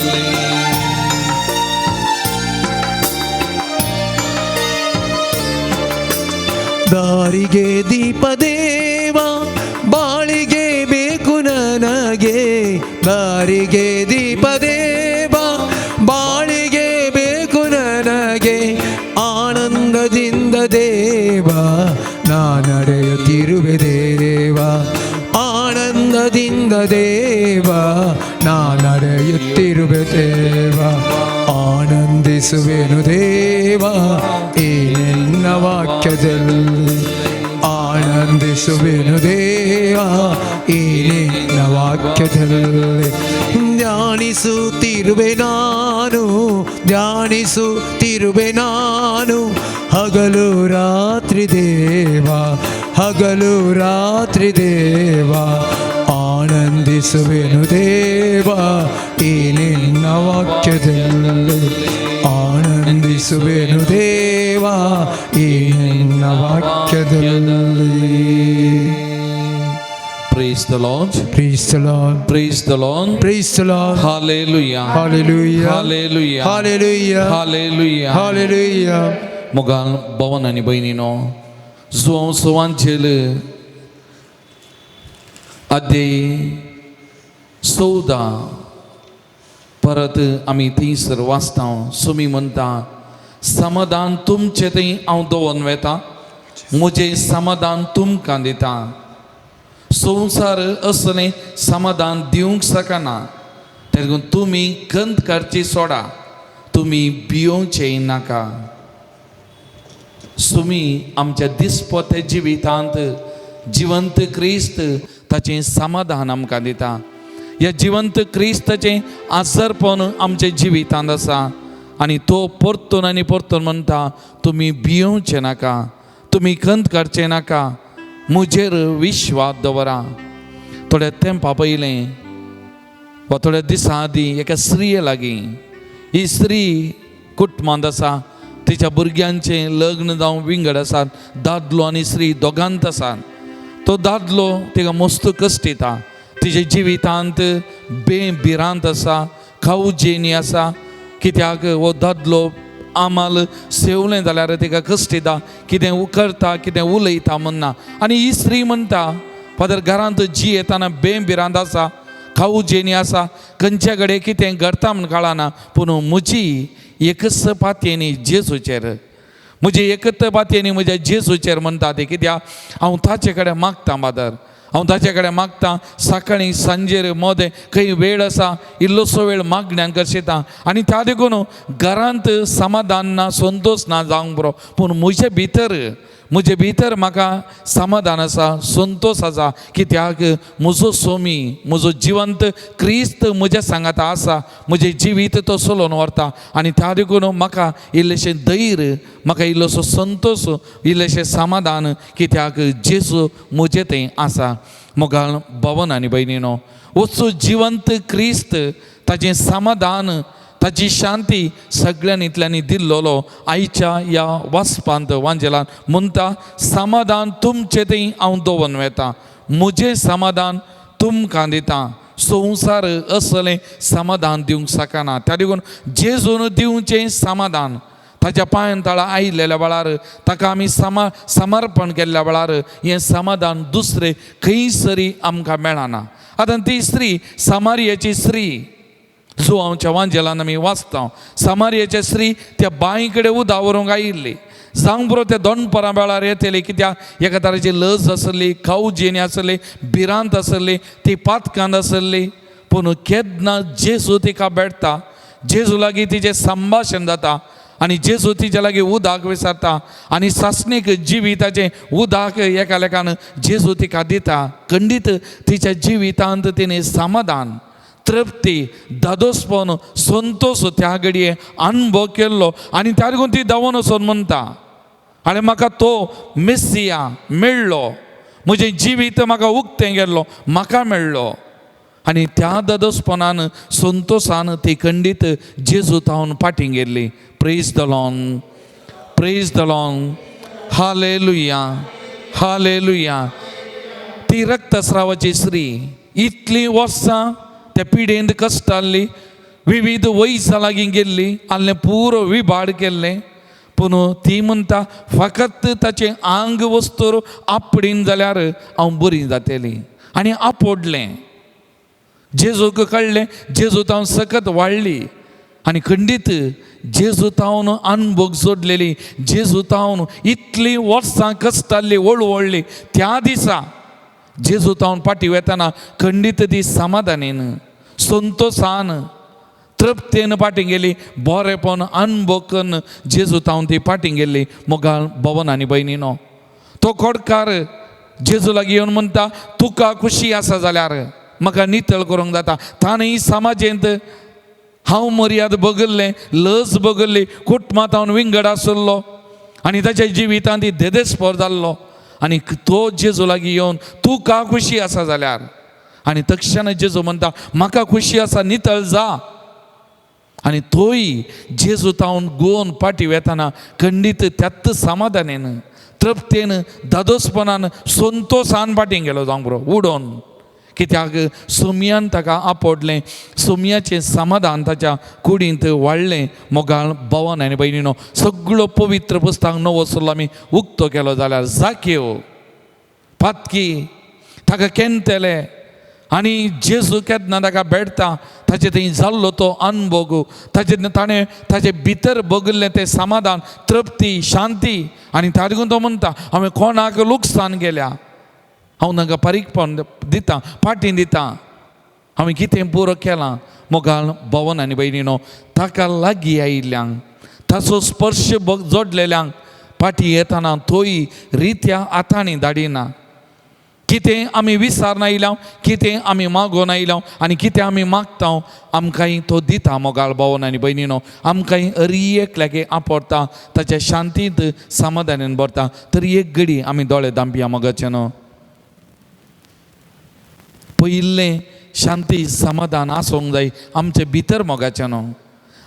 [SPEAKER 3] ದಾರಿಗೆ ದೀಪ ದೇವ ಬಾಳಿಗೆ ಬೇಕು ನನಗೆ ದಾರಿಗೆ ದೀಪ ದೇವ ಬಾಳಿಗೆ ಬೇಕು ನನಗೆ ಆನಂದದಿಂದ ದೇವ ನಾ ನಡೆಯುತ್ತಿರುವೆ ದೇವ ಆನಂದದಿಂದ ದೇವ ನಾ ನಡೆಯುತ್ತಿರುವೆ ದೇವ ಆನಂದಿಸುವೆನು ದೇವ ಈ ನಿನ್ನ ವಾಕ್ಯದಲ್ಲಿ ಆನಂದಿಸುವೆನು ದೇವ ಈ ನಿನ್ನ ವಾಕ್ಯದಲ್ಲಿ ಧ್ಯಾನಿಸುತ್ತಿರುವೆ ನಾನು ಹಗಲು ರಾತ್ರಿ ದೇವ ಆನಂದಿಸುವೆನು ದೇವ ಈ ನಿನ್ನ ವಾಕ್ಯದಲ್ಲಿ ಆನಂದಿಸುವೆನು ದೇವ ಈ ನಿನ್ನ ವಾಕ್ಯದಲ್ಲಿ
[SPEAKER 2] Praise the Lord.
[SPEAKER 3] Praise the Lord.
[SPEAKER 2] Praise the Lord.
[SPEAKER 3] Praise the Lord.
[SPEAKER 2] Hallelujah.
[SPEAKER 3] Hallelujah.
[SPEAKER 2] Hallelujah.
[SPEAKER 3] Hallelujah.
[SPEAKER 2] Hallelujah.
[SPEAKER 3] Hallelujah.
[SPEAKER 2] मोगाल भवन आणि बहिणीनो जुवांव सुवांचेल अध्याय 14 परत आमी थंयसर वाचता सुमी म्हणटा समाधान तुमचें थंय हांव दवरून वेता म्हजें समाधान तुमकां दिता संवसार असलें समाधान दिवंक शकना तें लागून तुमी खंत करची सोडा तुमी भियोवचें नाका तुमी आमच्या दिसपते जिवितांत जिवंत क्रिस्त ताचें समाधान आमकां दिता. ह्या जिवंत क्रिस्ताचें आसरपण आमच्या जिवितांत आसा आनी तो परतून आनी परतून म्हणटा, तुमी भियोवचे नाका, तुमी खंत करचे नाका, म्हजेर विश्वास दवरा. थोड्या तेंपा पयलें वा थोड्या दिसां आदीं एका स्त्रिये लागीं, ही स्त्री कुटुंबांत आसा, तिच्या भुरग्यांचें लग्न जावं विंगड आसात, दादलो आनी स्त्री दोगांत आसात. तो दादलो तिका मस्त कश्ट येता, तिच्या जिवितांत बेभिरांत आसा, खाऊ जेनी आसा. कित्याक हो दादलो आमाल सेवलें जाल्यार तिका कश्ट येता, कितें करता कितें उलयता म्हणना. आनी ही स्त्री म्हणटा, फादर घरांत जी येताना बेभिरांत आसा, खाऊ जेनी आसा, खंयच्या कडेन कितें घडटा म्हण कळना, पूण म्हजी एकच पातयेनी न्ही जेजूचेर, म्हजी एकच पातयेनी म्हज्या जेजूचेर म्हणटा ती. कित्याक हांव ताचे कडेन मागतां फादर, हांव ताचे कडेन मागतां. सकाळीं सांजेर मोदें खंय वेळ आसा, इल्लोसो वेळ मागण्यांक करशिता. आनी त्या देखून घरांत समाधान ना, संतोश ना जावंक बरो, पूण म्हजे भितर म्हाका समाधान आसा, संतोश आसा. कित्याक म्हजो सोमी, म्हजो जिवंत क्रिस्त म्हज्या सांगाता आसा, म्हजें जिवीत तो चलोवन व्हरता. आनी त्या देखून म्हाका इल्लेशें धैर्य, म्हाका इल्लोसो संतोश, इल्लेशें समाधान, कित्याक जेजू म्हजें थंय आसा. मोगाळ भवन आनी भयणीनो, वचो जिवंत क्रिस्त ताचें समाधान, ताची शांती सगळ्यांनींतल्यांनी दिल्लोलो आयच्या ह्या वाचपांत वांजेलान म्हणटा, समाधान तुमचे थंय हांव दवरून वेता, म्हजें समाधान तुमकां दिता. संवसार असलें समाधान दिवंक शकना, त्या देखून जेजून दिवचें समाधान. ताच्या पांयां तळा आयिल्ल्या वेळार, ताका आमी समर्पण केल्ल्या वेळार हें समाधान दुसरें खंयसरी आमकां मेळना. आतां ती स्त्री, सामारियाची स्त्री, जो आमच्या वांजेलान आमी वाचता, सामारियाची स्त्री त्या बांय कडेन उदक व्हरूंक आयिल्ली. जावंक बरो त्या दनपरां वेळार येतली, कित्याक एका तरेची लज आसली, खाऊ जेनी आसली, भिरांत आसली, ती पातकांत आसली. पूण केन्ना जेजू तिका भेटता, जेजू लागीं तिचें संभाशण जाता आनी जेजू तिच्या लागीं उदक विचारता आनी सासणीक जिविताचें उदक एका लेखान जेजू तिका दिता. खंडीत तिच्या जिवितांत तिणें समाधान, तृप्ती, दादोसपण, संतोष त्या घडये अनुभव केल्लो. आनी त्या देखून ती धांवून वचून म्हणटा, आनी म्हाका तो मेस्सिया मेळ्ळो, म्हजें जिवीत म्हाका उक्तें गेल्लो, म्हाका मेळ्ळो. आनी त्या दादोसपणान, संतोशान ती खंडीत जेजू तावन फाटीं गेल्ली. Praise the Lord, praise the lord, hallelujah, hallelujah. ती रक्तस्रावाची स्त्री इतली वर्सां त्या पिडेंत कश्टाल्ली, विविध वयसां लागीं गेल्ली, आल्लें पुरो विभाड केल्लें. पूण ती म्हणटा, फकत ताचें आंग वस्तूर आपडीन जाल्यार हांव बरी जातली. आनी आपडलें. जेजूक कळ्ळें, जेजू तावन सकत वाडली. आनी खंडीत जेजू तावन अनुभव जोडलेली, जेजू तावन इतली वर्सां कश्टाल्ली, वळवळ्ळी, त्या दिसा जेजू तावन फाटीं वेतना खंडीत ती समाधानीन, संतोशान, तृप्तेन फाटीं गेली. बरेपण अनुभव करून जेजू तावन ती फाटीं गेल्ली. मोगाळ भवन आनी भयणीनो, तो खोडकार जेजू लागीं येवन म्हणटा, तुका खुशी आसा जाल्यार म्हाका नितळ करूंक जाता. ताणें समाजेंत हांव मर्याद बगल्लें, लज बगल्ली, कुटुंबांत हांव विंगड आसलो आनी ताच्या जिवितांत देदेस्पर जाल्लो. आनी तो जेजू लागीं येवन तुका खुशी आसा जाल्यार, आनी तक्षण जेजू म्हणटा, म्हाका खुशी आसा, नितळ जा. आनी तोय जेजू तावन गोवन फाटीं वेतना खंडीत त्यात समाधानेन, तृप्तेन, दादोसपणान, संतोशान फाटीं गेलो जावंक बरो उडोवन. कित्याक सोमयान ताका आपडलें, सोमयाचें समाधान ताच्या कुडींत वाडलें. मोगाळ भवन आनी भयणीनो, सगळो पवित्र पुस्तक नवो सल्लो आमी उक्तो केलो जाल्यार जाकेव, पातकी, ताका केन्तेले आनी जेजू केन्ना ताका भेटता, ताचे थंय जाल्लो तो अनुभव, ताणें ताचे भितर बगल्लें तें समाधान, तृप्ती, शांती. आनी त्या देखून तो म्हणटा, हांवें कोणाक लुकसाण केल्या, हांव तांकां पारीकपण दितां, फाटीं दितां, हांवें कितें पुरो केलां. मोगाळ भवन आनी भयणीनो, ताका लागीं आयिल्ल्यांक, ताचो स्पर्श जोडलेल्यांक फाटीं येतना तोय रित्या आतांनी धाडिना. कितें आमी विचार आयलां, कितें आमी मागोवन आयलां आनी कितें आमी मागता आमकांय तो दिता मोगाळ भावन आनी भयणीनो. आमकांय हरी एक लागी आपडटा, ताच्या शांतींत समाधानान भरता. तरी एक घडी आमी दोळे धांपया मोगाचे न्हू. पयलें शांती समाधान आसूंक जाय आमचे भितर मोगाचे न्हू.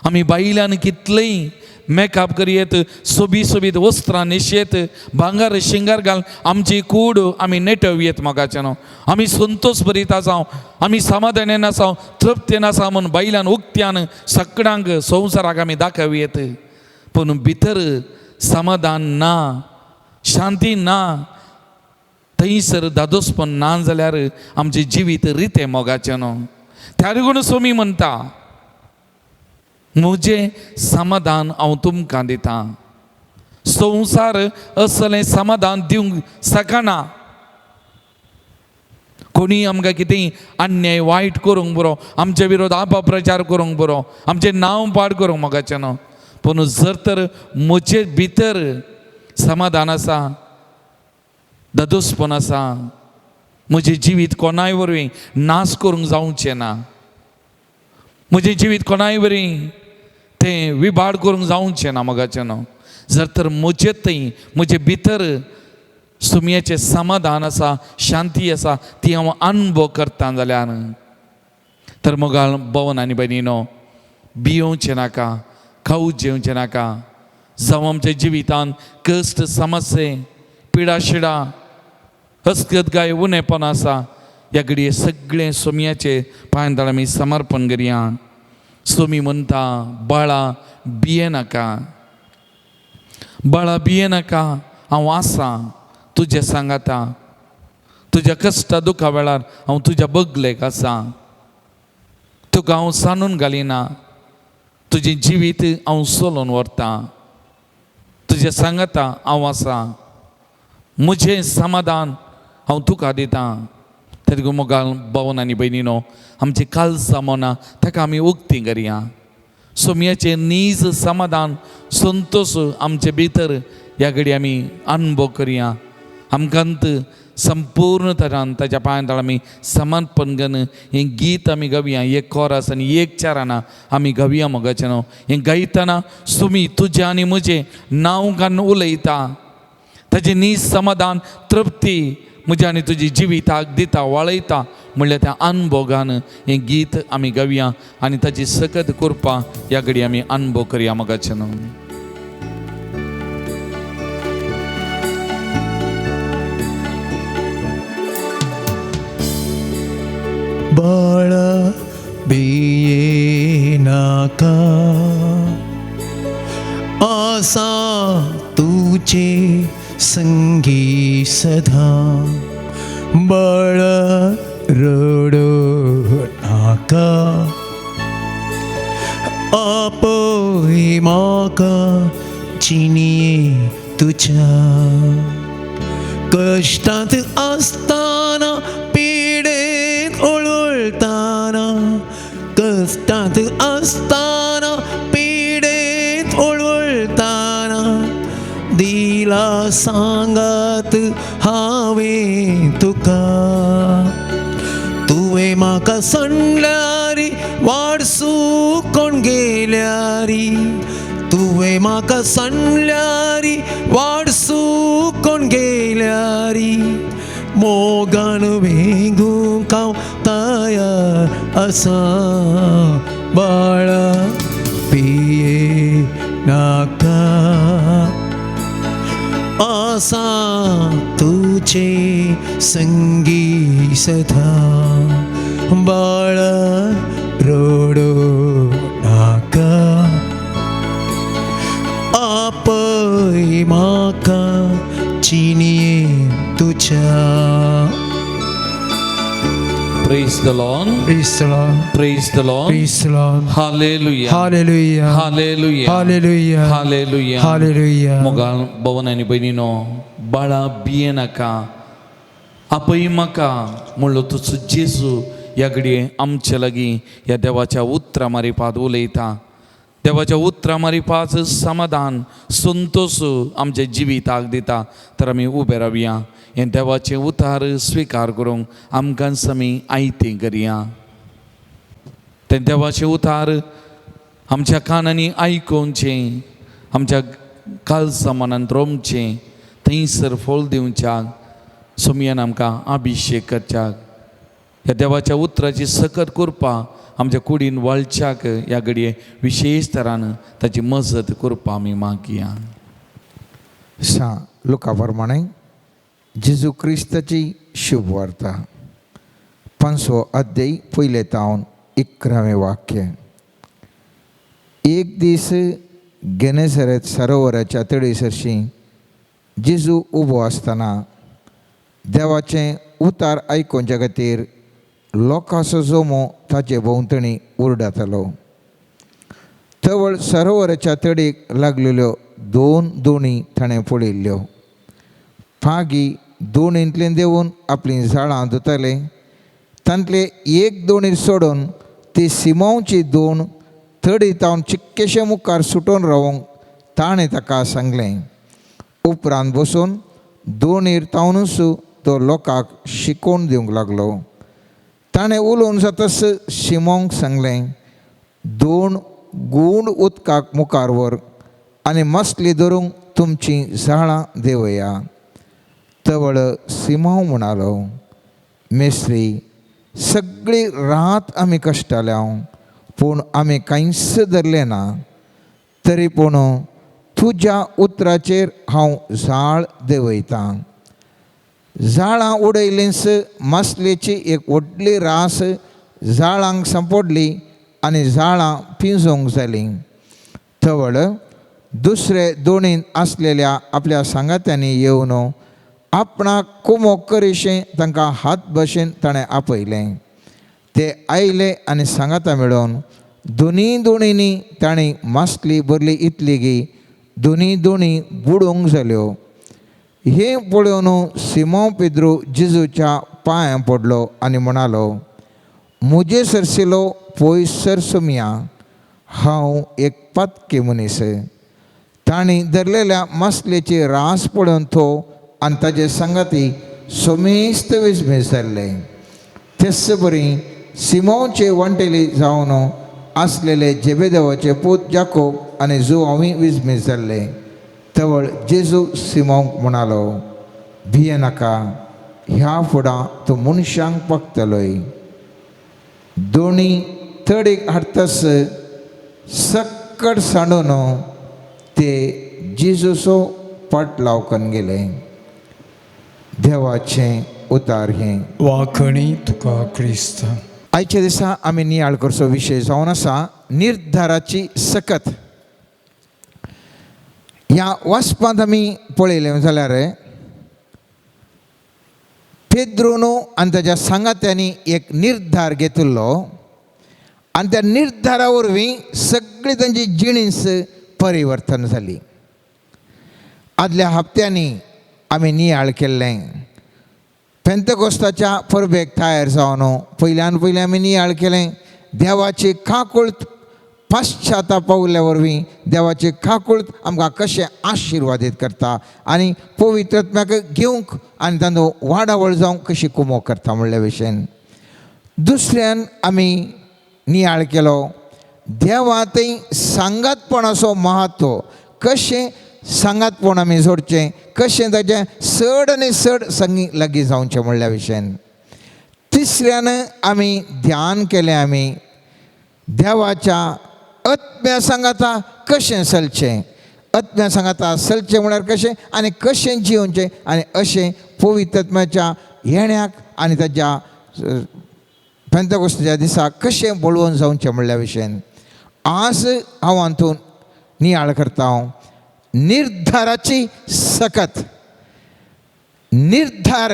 [SPEAKER 2] आमी बायलांनी कितलेंय मेकअप करियेत, सोबी सोबीत वस्त्रां न्हेसयेत, भांगर शिंगार घाल आमची कूड आमी नेटवयेत मोगाचे न्हू. आमी संतोश भरीत आसांव, आमी समाधानान आसांव, तृप्तेन आसा म्हूण बायलान उक्त्यान सगळ्यांक संवसाराक आमी दाखयेत. पूण भितर समाधान ना, शांती ना, थंयसर दादोसपण ना जाल्यार आमचें जिवीत रितें मोगाचें न्हू. त्या लागून सोमी म्हणटा, म्हजें समाधान हांव तुमकां दिता. संवसार असलें समाधान दिवंक शकना. कोणी आमकां कितेंय अन्याय वायट करूंक बरो, आमचे विरोध अपप्रचार करूंक बरो, आमचें नांव पाड करूंक मोगाचें न्हू. पूण जर तर म्हजे भितर समाधान आसा, दादोसपण आसा, म्हजें जिवीत कोणाय वरवीं नाश करूंक जावचें ना. म्हजें जिवीत कोणाय वरवीं तें विबाड करूंक जावचें ना मोगाचें न्हू. जर तर म्हजे थंय म्हजे भितर सुमयेचें समाधान आसा, शांती आसा, ती हांव अनुभव करता जाल्यार तर मोगाळ भवन आनी भयणीनो, भियोवचें नाका, खावूं जेवचें नाका. जावं आमच्या जिवितान कश्ट समस्ये पिडा शिडा हस्कतगाय उणेपण आसा, ह्या घडये सगळें सोमयाचे पांयदाळ आमी समर्पण करया. सोमी म्हणटा, बाळा भिये नाका, बाळा भिये नाका, हांव आसां तुजे सांगाता. तुज्या कश्टा दुखा वेळार हांव तुज्या बगलेक आसां. तुका हांव सांडून घालिना, तुजें जिवीत हांव चलोवन व्हरतां. तुज्या सांगाता हांव आसां. म्हजें समाधान हांव तुका दितां. तेदगो मोगाळ भवन आनी भयणीनो, आमची काळजां मना ताका आमी उक्ती करया. सोमयाचें नीज समाधान संतोश आमचे भितर ह्या घडी आमी अनुभव करया. आमकांत संपूर्ण तरान ताच्या पांयदाळ आमी समर्पण करून हें गीत आमी गावया. एक कोरस आनी एक चाराना आमी गावया मोगाचें न्हू. हें गायतना सुमी तुजें आनी म्हजें नांव घालून उलयता. ताजें नीज समाधान तृप्ती म्हज्या आनी तुजी जिविताक दिता, वळयता म्हणल्यार त्या अनुभवान हें गीत आमी गावया आनी ताची सकत कृपा ह्या घडी आमी अनुभव करया मोगाचें न्हू.
[SPEAKER 3] बाळा भिये नाका, आसा तुझे संगी सदा. बाळा रडू नाका, आपय म्हाका चिनिये तुझ्या. कष्टांत आसतना, पिडेत ओळवळताना, कष्टांत आसतना, पिडेत ओळवळताना, दिला सांगात हांवें तुका. तुवें म्हाका सांडल्यारी, वाडसू कोण गेल्यारी. तुवें म्हाका सांडल्यारी, वाडसू कोण गेल्यारी. मोगान वेंगूंक हांव तयार आसा. बाळा भिये नाका, आसा तुझे संगी सदा. बाळा रडू नाका, आपय म्हाका चिनिये तुझ्या.
[SPEAKER 2] Praise the Lord.
[SPEAKER 3] Praise the Lord.
[SPEAKER 2] Praise the Lord.
[SPEAKER 3] Praise the Lord.
[SPEAKER 2] Hallelujah.
[SPEAKER 3] Hallelujah.
[SPEAKER 2] Hallelujah.
[SPEAKER 3] Hallelujah.
[SPEAKER 2] Hallelujah.
[SPEAKER 3] Hallelujah.
[SPEAKER 2] मोगाळ भवन आनी भयणीनो, बाळा भिये नाका, आपय म्हाका म्हणलो तुजो जेजू ह्या घडये आमचे लागीं ह्या देवाच्या उतरां मारिपात उलयता. देवाच्या उतरां मारिपाच समाधान संतोश आमच्या जिविताक दिता. तर आमी उबे रावया. हे देवाचे उतार स्वीकार करूंक आमकां समी आयतें करया. ते देवाचे उतार आमच्या कानांनी आयकोवचे, आमच्या काळजा मनांत रोमचे, थंयसर फळ दिवच्याक सोमयान आमकां अभिशेक करच्याक, ह्या देवाच्या उतराची सकत करपाक आमच्या कुडीन वळच्याक ह्या घडये विशेष तरान ताची मजत करपा आमी मागया.
[SPEAKER 1] लुका प्रमाणे जेजू क्रिस्ताची शुभ वार्ता 5 अध्याय 1 तावन 11 वाक्य. एक दीस गेनेसरेत सरोवराच्या तळीसरशी जेजू उबो आसतना देवाचें उतार आयकोवचे खातीर लोकांचो जोमो ताचे भोंवतणी उरडातालो. तवळ सरोवराच्या तडीक लागलेल्यो 2 दोणी ताणें पळयल्ल्यो. पागी दोणींतल्यान देंवून आपलीं झाडां धुताले. तांतले एक दोणीर सोडून ती सिमोनची दोण तडी तावन चिक्केशे मुखार सुटोवन रावंक ताणें ताका सांगलें. उपरांत बसून दोणीर तावनूच तो लोकांक शिकोवन दिवंक लागलो. ताणें उलोवन जातस शिमोंक सांगलें, दोन गूण उदकाक मुखार व्हर आनी मसली धरूंक तुमचीं झाडां देंवया. तवळ सिमोन म्हणालो, मेस्त्री, सगळी रात आमी कश्टाल्या, पूण आमी कांयच धरलें ना. तरी पूण तुज्या उतराचेर हांव झाड देंवयतां. झाडां उडयलींच मसलेची एक व्हडली रास झाडांक सांपडली आनी झाडां पिंजोवंक जालीं. तवळ दुसरे दोणीन आसलेल्या आपल्या सांगात्यांनी येवन आपणाक कुमोक करीशें तांकां हात भशेन ताणें आपयलें. ते आयले आनी सांगाता मेळोवन दोनी दोणींनी ताणीं मासली भरली इतली की दोनी दोणी बुडोवंक जाल्यो. हें पळोवन सिमोन पेद्रू जेजूच्या पांयां पडलो आनी म्हणालो, म्हजे सरसिलो पयस सर सोमया, हांव एक पातकी मनीस. तांणी धरलेल्या मसलेची रास पळोवन तो आनी ताचे सांगाती सोमेस्त विस्मेस जाल्ले. तेच बरी सिमोनचे वंटेली जावन आसलेले जेबेदेवाचे पूत जाकोब आनी जुवांवूय विस्मेस जाल्ले. तवळ जेजू सिमोंक म्हणालो, भिये नाका, ह्या फुडां तूं मनशांक पकतलोय. दोणी तडीक हाडटस सक्कट सांडून ते जेजूचो पट लावकन गेले. देवाचें उतार हें.
[SPEAKER 3] वाखणी तुका क्रिस्त.
[SPEAKER 1] आयच्या दिसा आमी नियाळ करचो विशय जावन आसा निर्धाराची सकत. ह्या वचपांत आमी पळयलें जाल्यार पेद्रून आनी ताच्या सांगात्यांनी एक निर्धार घेतिल्लो आनी त्या निर्धारा वरवीं सगळी तांची जिणीस परिवर्तन जाली. आदल्या हप्त्यांनी आमी नियाळ केल्लें पेंतकोस्ताच्या परबेक तयार जावन पयल्यान पयलें आमी नियाळ केलें देवाची काकुळट पाश्चातापा उरल्या वरवीं देवाची काकुळट आमकां कशें आशिर्वादीत करता आनी पवित्र आत्म्याक घेवंक आनी तांचो वाडावळ जावंक कशी कुमोक करता म्हणल्या विशयान. दुसऱ्यान आमी नियाळ केलो देवांतय सांगातपणाचो महत्व, कशें सांगातपण आमी जोडचें, कशें ताचें चड आनी चड संगी लागीं जावचें म्हणल्या विशयान. तिसऱ्यान आमी ध्यान केलें आमी देवाच्या आत्म्या सांगाता कशें चलचें. आत्म्या सांगाता चलचें म्हळ्यार कशें आनी कशें जिवचें आनी अशें पवित्र आत्म्याच्या येण्याक आनी ताच्या पेंतकोस्ताच्या दिसाक कशें बळोवन जावचें म्हणल्या विशयान. आज हांव हातूंत नियाळ करता निर्धाराची सकत. निर्धार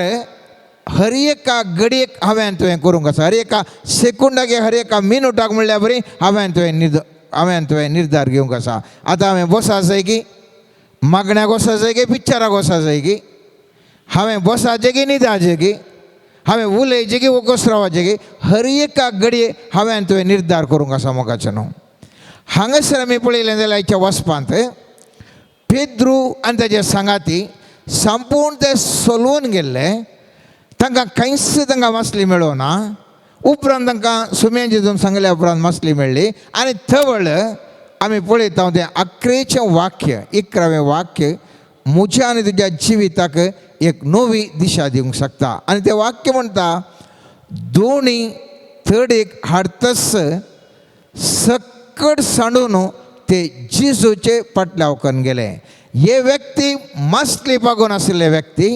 [SPEAKER 1] हर एका घडयेक हांवें तुवें करूंक आसा, हर एका सेकुंडाक हर एका मिनटाक म्हणल्यार बरी हांवें तुवें निर्धार घेवंक आसा. आतां हांवें बसा जाय की मागण्याक वसा जाय की पिक्चराक वसा जाय की, हांवें बसाचें की न्हिदाचें की, हांवें उलयचें की वोकोस रावचें की, हर एका घडये हांवें तुवें निर्धार करूंक आसा मोगाचें न्हू. हांगासर आमी पळयलें जाल्यार आयच्या वचपांत पेद्रू आनी ताचे सांगाती संपूर्ण ते सोलवून गेल्ले तांकां कांयच तांकां मसली मेळोना उपरांत तांकां सुम्यान जिजून सांगल्या उपरांत मसली मेळ्ळी आनी थवळ आमी पळयता तें 11वें वाक्य 11वें वाक्य म्हज्या आनी तुज्या जिविताक एक नवी दिशा दिवंक शकता आनी तें वाक्य म्हणटा दोणी थडेक हाडतस सकट सांडून ते जिजूचे फाटल्या वचून गेले. हे व्यक्ती मसली पागून आशिल्ले व्यक्ती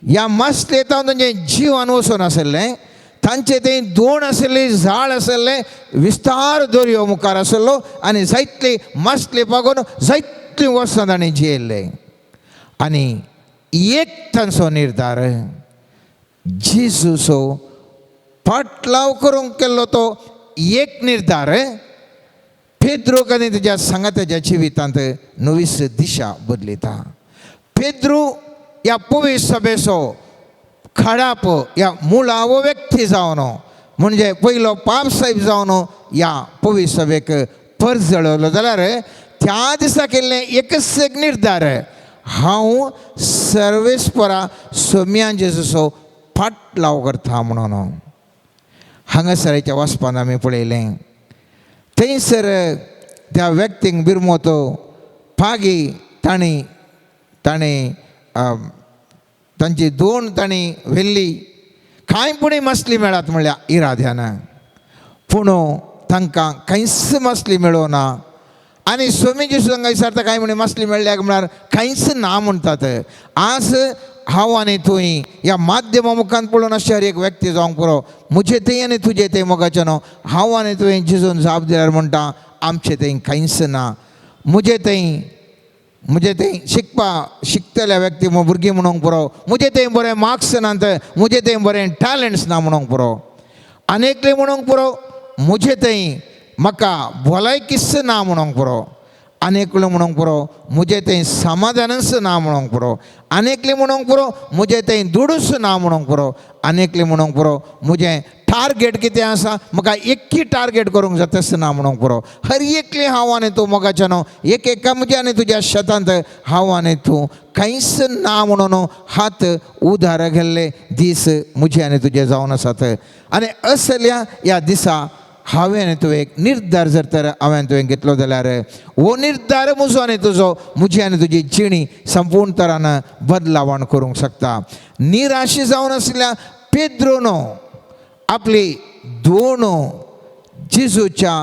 [SPEAKER 1] ह्या मसलेंत तांचें जिवन वचून आशिल्लें तांचे थंय दोण आशिल्ली झाड आशिल्लें विस्तार दर्यो मुखार आशिल्लो आनी जायतली मसली पागून जायतलीं वर्सां ताणें जियेल्ले आनी एक तांचो निर्धार जिजूचो फाटलाव करूंक केल्लो तो एक निर्धार पेद्रूक आनी तुज्या सांगात्याच्या जिवितांत नवीच दिशा बदलिता. पेद्रू ह्या पवित्र सभेचो खडाप ह्या मुळावो व्यक्ती जावन म्हणजे पयलो पाप साहेब जावन ह्या पवित्र सभेक पर जळवलो जाल्यार त्या दिसा केल्लें एकच एक निर्धार हांव सर्वेस्परा सोम्यान जेजूचो फाटलाव करता म्हणून. हांगासराच्या वचपान आमी पळयलें थंयसर त्या व्यक्तीक बिरमोतो पागी तांणी तांची दोण तांणी व्हेल्ली कांय पुणी मसली मेळत म्हणल्यार इराद्यान पूण तांकां कांयच मसली मेळोना आनी स्वामी जेजू तांकां विचारता काय म्हणे मसली मेळ्ळ्याक म्हळ्यार कांयच ना म्हणटात. आज हांव आनी तुवें ह्या माध्यमा मुखान पळोवन अशें हर एक व्यक्ती जावंक पुरो म्हजे थंय आनी तुजे थंय मोगाचें न्हू हांव आनी तुवें जिजून जाप दिल्यार म्हणटा आमचे थंय कांयच ना. म्हजे थंय शिकतल्या व्यक्ती भुरगीं म्हणूंक पुरो म्हजे थंय बरे मार्क्स नात म्हजे थंय बरें टॅलंट्स ना म्हणूंक पुरो आनेकले म्हणूंक पुरो म्हजे थंय म्हाका भलायकीच ना म्हणूंक पुरो आनेकलो म्हणूंक पुरो म्हजे थंय समाधानच ना म्हणूंक पुरो आनेकले म्हणूंक पुरो म्हजे थंय दुडूच ना म्हणूंक पुरो आनेकले म्हणूंक पुरो म्हजें टार्गेट कितें आसा म्हाका एक्की टार्गेट करूंक जाताच ना म्हणूंक पुरो हर एकले हांव आनी तूं मोगाचें न्हू एका म्हज्या आनी तुज्या शेतांत हांव आनी तूं कांयच ना म्हणून हात उधार गेल्ले दीस म्हजे आनी तुजे जावन आसात आनी असल्या ह्या दिसा हांवें आनी तुवें एक निर्धार जर तर हांवें तुवें घेतलो जाल्यार हो निर्धार म्हजो आनी तुजो म्हजी आनी तुजी जिणी संपूर्ण तरान बदलावण करूंक शकता. निराशी जावन आशिल्ल्या पेद्रोन आपली दोन जिजूच्या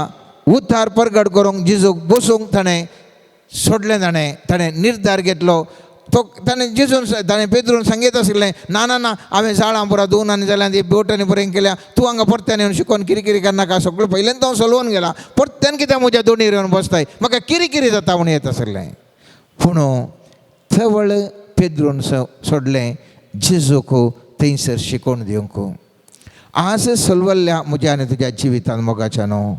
[SPEAKER 1] उद्धार प्रगट करूंक जिजूक बसूंक ताणें सोडलें ताणें निर्धार घेतलो. तो ताणें पेद्रून सांगीत आशिल्लें ना ना ना हांवें झाडां पुरा दोन आनी जाल्यार ती बोटांनी बरें केल्या तूं हांगा परत्यान येवन शिकोवन किरी करनाका सगळें पयल्यान हांव सोलवून गेला परत्यान कित्याक म्हज्या दोनीर येवन बसताय म्हाका किरी जाता म्हूण येत आशिल्लें. पूण थवळ पेद्रून सोडलें जिजूक थंयसर शिकोवन दिवंक. आज सोलवल्ल्या म्हज्या आनी तुज्या जिवितांत मोगाच्या न्हू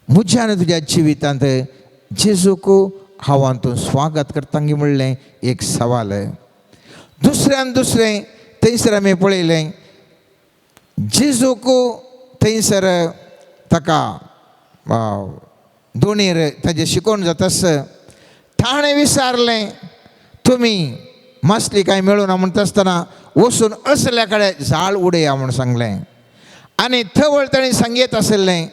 [SPEAKER 1] म्हज्या आनी तुज्या जिवितांत जिजूक हांव तूं स्वागत करता म्हणलें एक सवाल. दुसरें थंयसर आमी पळयलें जिजूक थंयसर ताका दोणीर ताजें शिकोवन जातास ताणें विचारलें तुमी मसली कांय मेळूना म्हणटा आसतना वचून असल्या कडेन झाड उडया म्हूण सांगलें आनी थवळ ताणें सांगीत आशिल्लें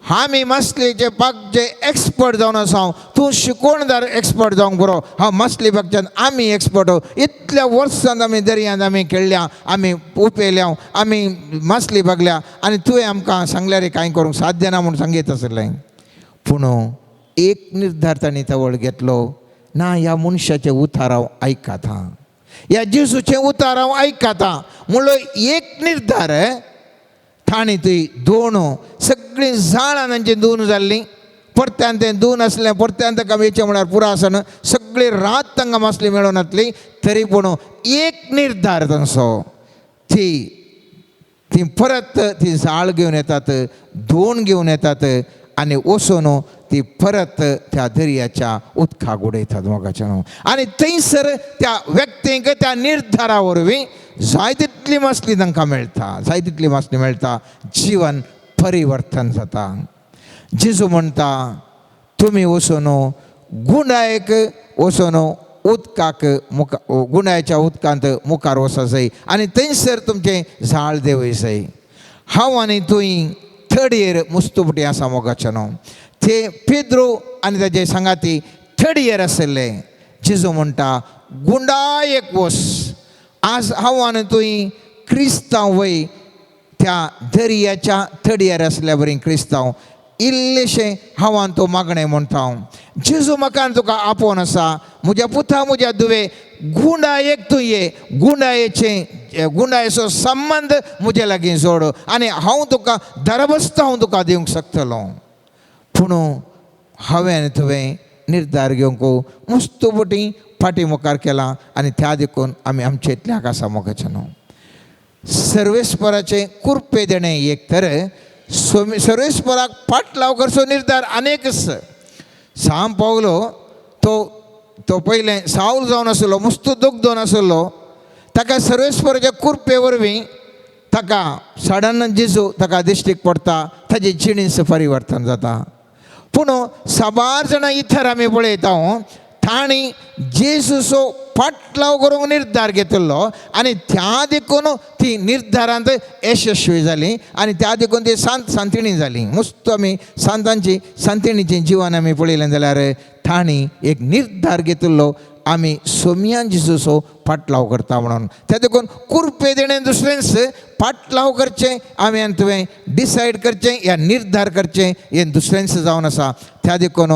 [SPEAKER 1] आमी मसलीचे पागचे एक्सपर्ट जावन आसा तूं शिकोवणदार एक्सपर्ट जावंक बरो हांव मसली पागच्यान आमी एक्सपर्ट इतल्या वर्सांत आमी दर्यांत आमी खेळ्ळ्या आमी उपेल्या आमी मसली पागल्या आनी तुवें आमकां सांगल्यार कांय करूंक साध्य ना म्हूण सांगीत आशिल्लें. पूण एक निर्धार ताणें थवळ घेतलो ना ह्या मनशाचें उतार हांव आयकात ह्या जिजूचें उतार हांव आयकात म्हणलो एक निर्धार ताणें ती दोन सगळीं झाडां तांची दोन जाल्लीं परत्यान तें दोन आसलें परत्यान ताका वेचें म्हळ्यार पुरो आसना सगळी रात तांकां मसली मेळून येतली तरी पूण एक निर्धार तांचो ती परत ती झाड घेवन येतात दोन घेवन येतात आनी वचून ती परत त्या दर्याच्या उदकाक उडयतात मोगाच्या न्हू आनी थंयसर त्या व्यक्तीक त्या निर्धारा वरवीं जाय तितली मसली तांकां मेळटा जीवन परिवर्तन जाता. जिजू म्हणटा तुमी वचून गुंडायक वचून उदकाक गुंडाळ्याच्या उदकांत मुखार वसा जाय आनी थंयसर तुमचें झाड देंवय जाय. हांव आनी तुयी थर्ड मुस्तुपटी आसा मोगाचे न्हू. ते पेद्रो आनी ताजे सांगाती थर्ड आसले. जेजू म्हणटा गुंडाळ्येक वस. आज हांव आनी तुयी क्रिस्तांव वय त्या दर्याच्या थर्ड आसल्या बरी क्रिस्तांव इल्लेशें हांव आनी तूं मागणें म्हणटा. जेजू म्हाका आनी तुका आपोवन आसा. म्हज्या पुता म्हज्या दुवे गुंडाळ्येक तूं ये. गुंडाळ्येचो संबंध म्हजे लागीं जोड आनी हांव तुका दरबस्त हांव तुका दिवंक शकतलो. पूण हांवें आनी तुवें निर्धार घेवंक मुस्तुपटी फाटी मुखार केला आनी त्या देखून आमी आमचे इतल्याक आसा मोगाचे न्हू. सर्वेस्पराचे कुरपे देणें एक तर सर्वेस्पराक फाट लाव करचो निर्धार अनेक सांब पावलो. तो पयलें सावल जावन आसलो, मुस्तुदूक जावन आसलो. ताका सर्वेस्पराच्या कुरपे वरवीं ताका सडन जेजू ताका दिश्टीक पडटा. ताजे जिणेंत परिवर्तन जाता. पूण साबार जाणां इतर आमी पळयता तांणी जेजूचो फाटलाव करूंक निर्धार घेतिल्लो आनी त्या देखून ती निर्धारांत यशस्वी जाली आनी त्या देखून ती सांतिणी जाली. आमी सांतांची सांतिणीचें जिवन आमी पळयलें जाल्यार तांणी एक निर्धार घेतिल्लो आमी सोमियान जेजूचो फाटलाव करता म्हणून. त्या देखून कुरपे देणें दुसरेंच फाटलाव करचें आमी आनी तुवें डिसायड करचें या निर्धार करचें हें दुसरेंच जावन आसा. त्या देखून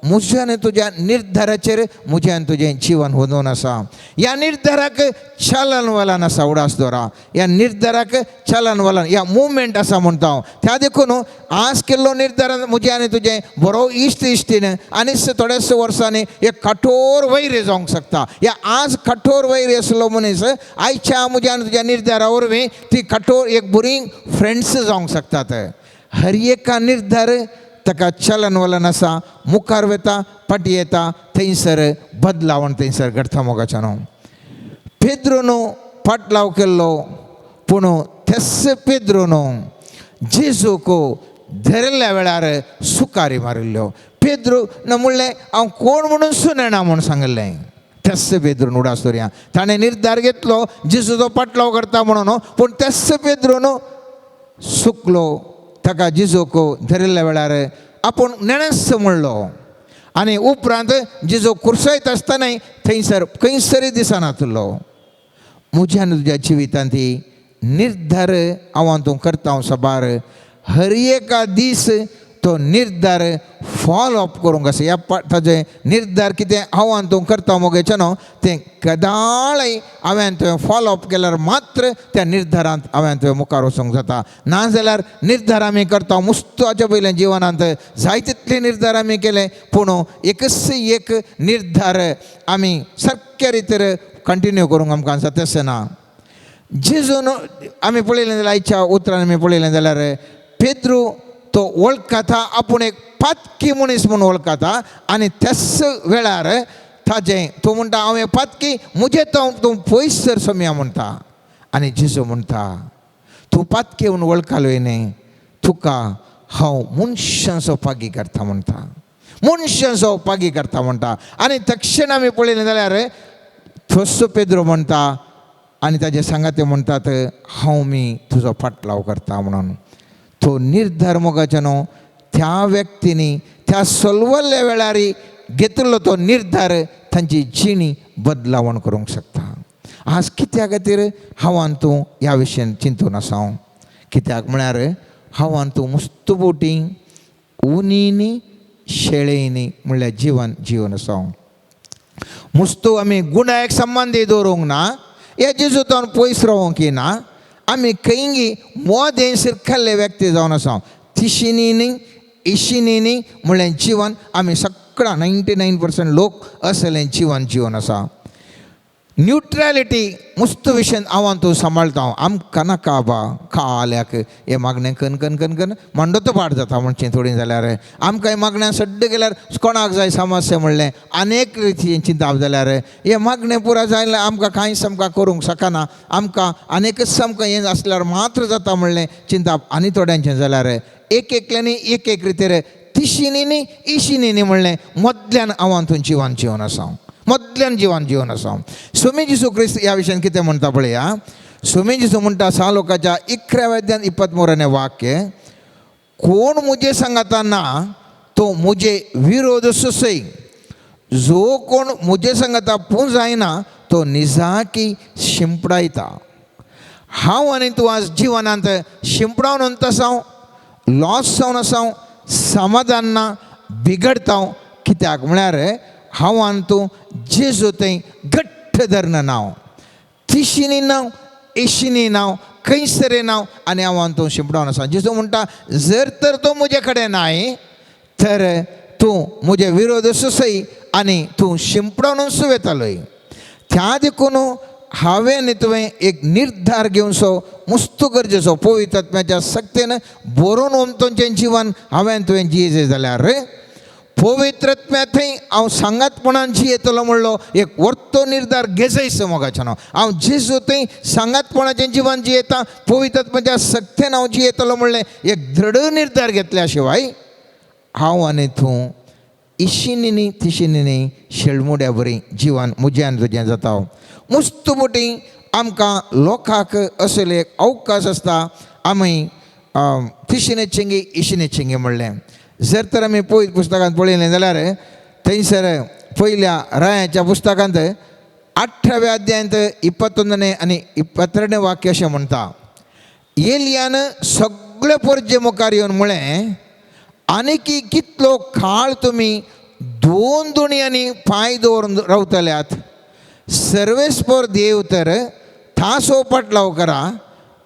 [SPEAKER 1] म्हज्या आनी तुज्या निर्धाराचेर म्हजें आनी तुजें जिवन वदून आसा. ह्या निर्धाराक चलन वलन आसा. उडास दोरा ह्या निर्धाराक चलन वलन ह्या मुवमेंट आसा म्हणटा हांव. त्या देखून आज केल्लो निर्धार म्हजें आनी तुजें बरो इश्टीन आनीच थोड्याच वर्सांनी एक कठोर वैर जावंक शकता. ह्या आज कठोर वैर आसलो मनीस आयच्या म्हज्या आनी तुज्या निर्धारा वरवीं ती कठोर एक बरी फ्रेंड्स जावंक शकतात. हर एका निर्धार ताका चलन वलन आसा. मुखार वता फाटी येता थंयसर बदलावण थंयसर घडटा मोगाच्या न्हू. पेद्रोन फाटलाव केल्लो पूण तेच पेद्रोन जेजूक धरिल्ल्या वेळार सुकारी मारिल्ल्यो. पेद्रो म्हणलें हांव कोण म्हणून सुनेना म्हणून सांगलें. तेच पेद्रोन उडास दर्या ताणें निर्धार घेतलो जेजूचो फाटलाव करता म्हणून. पूण तेच पेद्रोन सुकलो. ताका जेजूक धरिल्ल्या वेळार आपूण नेणस म्हणलो आनी उपरांत जेजू कुर्सयत आसतनाय थंयसर खंयसरी दिसनातलो. म्हज्या आनी तुज्या जिवितांत निर्धार हांव तूं करता साबार हर एका दीस तो निर्धार फॉलो अप करूंक आसा. ह्या ताजे निर्धार कितें हांव आनी तूं करता मोगेचें न्हू तें केदाळय हांवें तुवें फॉलो अप केल्यार मात्र त्या निर्धारांत हांवें तुवें मुखार वचूंक जाता. नाजाल्यार निर्धार आमी करता मुस्तुवाच्या पयलें जिवनांत जाय तितले निर्धार आमी केले पूण एकच एक निर्धार आमी सारक्या रितीर कंटिन्यू करूंक आमकां जाता तशें ना. जेजून आमी पळयलें जाल्यार आयच्या उतरान आमी पळयलें जाल्यार पेद्रू तो वळखता आपूण एक पातकी मनीस म्हणून वळखता आनी त्याच वेळार ताजें तो म्हणटा हांव एक पातकी म्हजें तूं पयस सोम्या म्हणटा. आनी जेजू म्हणटा तूं पातकी म्हणून वळखलोय न्ही तुका हांव मनशांचो पागी करता म्हणटा. मनशांचो पागी करता म्हणटा. आनी तक्षण आमी पळयलें जाल्यार थोस पेद्रो म्हणटा आनी ताजे सांगाते म्हणटात हांव मी तुजो फाटलाव करता म्हणून. तो निर्धार मोगाचे न्हू त्या व्यक्तींनी त्या सलवल्ल्या वेळार घेतिल्लो तो निर्धार तांची जिणी बदलावण करूंक शकता. आज कित्या खातीर हांव आनी तूं ह्या विशयान चिंतून आसा. कित्याक म्हळ्यार हांव आनी तूं मुस्तुबोटी उनीनी शेळेनी म्हणल्यार जीवन जीवन आसा. मुस्तू आमी गुणायक संबंदी दवरूंक ना. हे जेजूतोन पयस रावोंक ना. आमी खंयी मोद येयसर खाल्ले व्यक्ती जावन आसा. तिशिनीनी इशिनीनी म्हणलें जिवन आमी सगळां 99% लोक असलें जिवन जीवन आसा. न्यूट्रॅलिटी मुस्तू विशयान हांव तूं सांबाळटा. आमकां नाका बा खाल्याक हे मागणें कन कन कन कन मंडोत पाड जाता म्हणचें थोडीं जाल्यार आमकां हे मागण्या सड्ड गेल्यार कोणाक जाय समस्या म्हणलें अनेक रितीन चिंताप जाल्यार हे मागणें पुरा जायना आमकां कांयच आमकां करूंक शकना. आमकां आनीकच आमकां हें आसल्यार मात्र जाता म्हणलें चिंताप आनी थोड्यांचें जाल्यार एक एकल्यांनी एक एक रितीर तिशिनीनी इशिनीनी म्हणलें मदल्यान हांव तूं जिवन जीवन आसा. मदल्यान जिवन आसा. स्वामी जिसू क्रिस्त ह्या विशयान कितें म्हणटा पळया. स्वामी जिसू म्हणटा 6 लोकांच्या 11-23 वाक्य, कोण मुझे सांगाता ना तो मुझे विरोध सुसई, जो कोण मुझे सांगाता पूं जायना तो निजाकी शिंपडायता. हांव आनी तूं आज जिवनांत शिंपडावन आसां, लॉस जावन आसां, समाधान ना, बिगडता. कित्याक म्हळ्यार हांव आनी तूं जेजू थंय घट्ट धरना नांव, तिशिनी नांव, एशिनी नांव, खंयसरे नांव, आनी हांव आनी तूं शिंपडावन आसा. जेजू म्हणटा जर तर तो म्हजे कडेन नाय तर तूं म्हजे विरोध सुसय आनी तूं शिंपडावन सुवेतालोय. त्या देखून हांवें न्ही तुवें एक निर्धार घेवचो मस्त गरजेचो. पवित्र आत्म्याच्या सक्तीन बरोवन ओमतोचें जिवन हांवें तुवें जियेचें जाल्यार पवित्र आत्म्या थंय हांव सांगातपणान जियेतलो म्हणलो एक वर्तो निर्धार घेजयस मोगाच्यान. हांव जेजू थंय सांगातपणाचें जिवन जियेता, पवित्र आत्म्याच्या सक्तीन हांव जियेतलो म्हणलें एक दृढ निर्धार घेतल्या शिवाय हांव आनी तूं इशिनी तिशिनी शेळमुड्या बरी जिवन म्हजें आनी तुजें जाता. मस्त मोठी आमकां लोकांक असले एक अवकाश आसता. आमी तिशिने चिंगी इशिने चिंगी म्हणलें. जर तर आमी पयलीं पुस्तकांत पळयलें जाल्यार थंयसर पयल्या रायाच्या पुस्तकांत 18व्या अध्यायांत 21 आनी 22 वाक्य अशें म्हणटा, एलियान सगळे परजे मुखार येवन म्हळें, आनीक कितलो काळ तुमी 2 दोणयांनी पांय दवरून रावतल्यात. सर्वेस्पर देव तर थासो पाटलाव करा,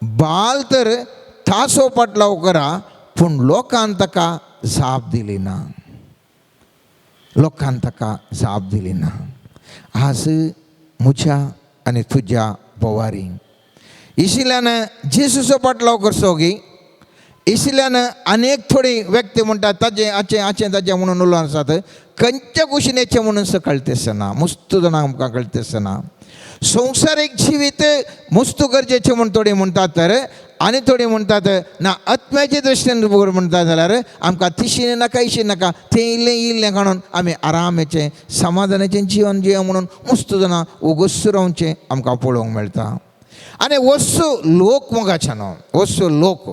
[SPEAKER 1] बाल तर थासो पाटलाव करा, पूण लोकांन ताका जाप दिली ना. लोकांन ताका जाप दिली ना. आज म्हज्या आनी तुज्या बोवारी इशिल्यान जेजूचो पाटलाव करचो गी. इशिल्यान अनेक थोडी व्यक्ती म्हणटात ताजें आचें आचें ताजें म्हणून उलोवन आसात. खंयच्या कुशिनेचें म्हणून कळटेस ना. मस्त जाणां आमकां कळटेस ना. संवसारीक जिवीत मस्त गरजेचें म्हूण थोडी म्हणटात तर आनी थोडी म्हणटात ना आत्म्याचे दृश्टीन म्हणटात जाल्यार आमकां तिशिने नाका इशिने नाका, तें इल्लें काडून आमी आरामाचें समाधानाचें जिवन जिया म्हणून मस्त जाणां उगूस रावचें आमकां पळोवंक मेळटा. आनी वस्सू लोक मोगाच्यान वस्सू लोक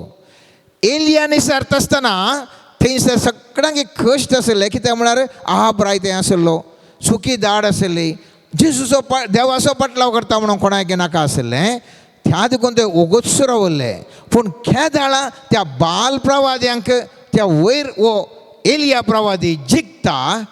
[SPEAKER 1] एलियानी सारता आसतना थंयसर सगळ्यांक एक कश्ट आसले. कित्याक म्हळ्यार आहाब रायतें आसलो, सुकी दाड आसली, जेजूचो देवाचो पाटलाव करता म्हणून कोणाक नाका आसलें. त्या देखून ते ओगोत्स रावल्ले. पूण केदाळा त्या बाल प्रवाद्यांक त्या वयर वो एलिया प्रवादी जिखता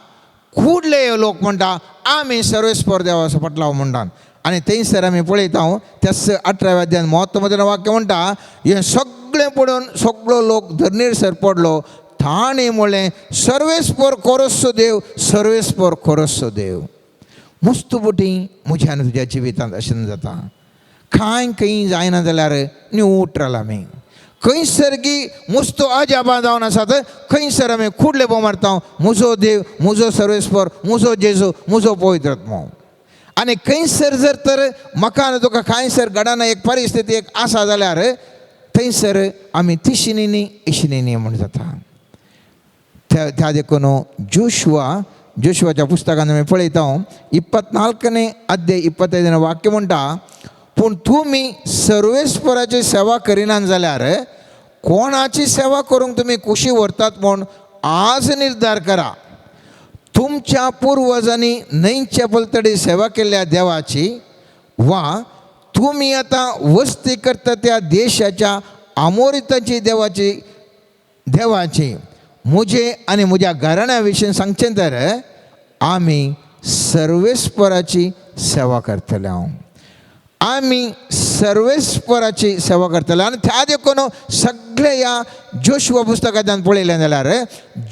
[SPEAKER 1] कुडले लोक म्हणटा आमी सर्वेस्पर देवाचो पाटलाव म्हणटात. आनी थंयसर आमी पळयता त्याच 18व्या अध्यायान 33 वाक्य म्हणटा, हें सगळें पळोवन सगळो लोक धरणीर पडलो. ताणें म्हणलें सर्वेस्पर कोरोसो देव, सर्वेस्पर कोरोसो देव. मस्त बोटी म्हज्या आनी तुज्या जिवितांत अशें जाता. कांय खंय जायना जाल्यार न्यूट्रल आमी खंयसर की मस्तो अजापा जावन आसात. खंयसर आमी कुडले मारता म्हजो देव, म्हजो सर्वेस्पर, म्हजो जेजू, म्हजो पवित्र आत्मो. आनी खंयसर जर तर म्हाका आनी तुका खंयसर घडना एक परिस्थिती एक आसा जाल्यार थंयसर आमी तिशिनी इशिनी म्हण जाता. त्या देखून जोशुवाच्या पुस्तकान आमी पळयता 24 अध्याय 25 वाक्य म्हणटा, पूण तुमी सर्वेस्पराची सेवा करिनात जाल्यार कोणाची सेवा करूंक तुमी कुशी व्हरतात म्हूण आज निर्धार करा. तुमच्या पुर्वजांनी न्हंयच्या पलतडी सेवा केल्ल्या देवाची वा तुमी आतां वस्ती करता त्या देशाच्या आमोरिताची देवाची म्हजे आनी म्हज्या घराण्या विशीं सांगचें तर आमी सर्वेस्पराची सेवा करतले. आमी सर्वेस्पराची सेवा करतले. आनी त्या देखून सगळे ह्या जोशुवा पुस्तकांतल्यान पळयलें जाल्यार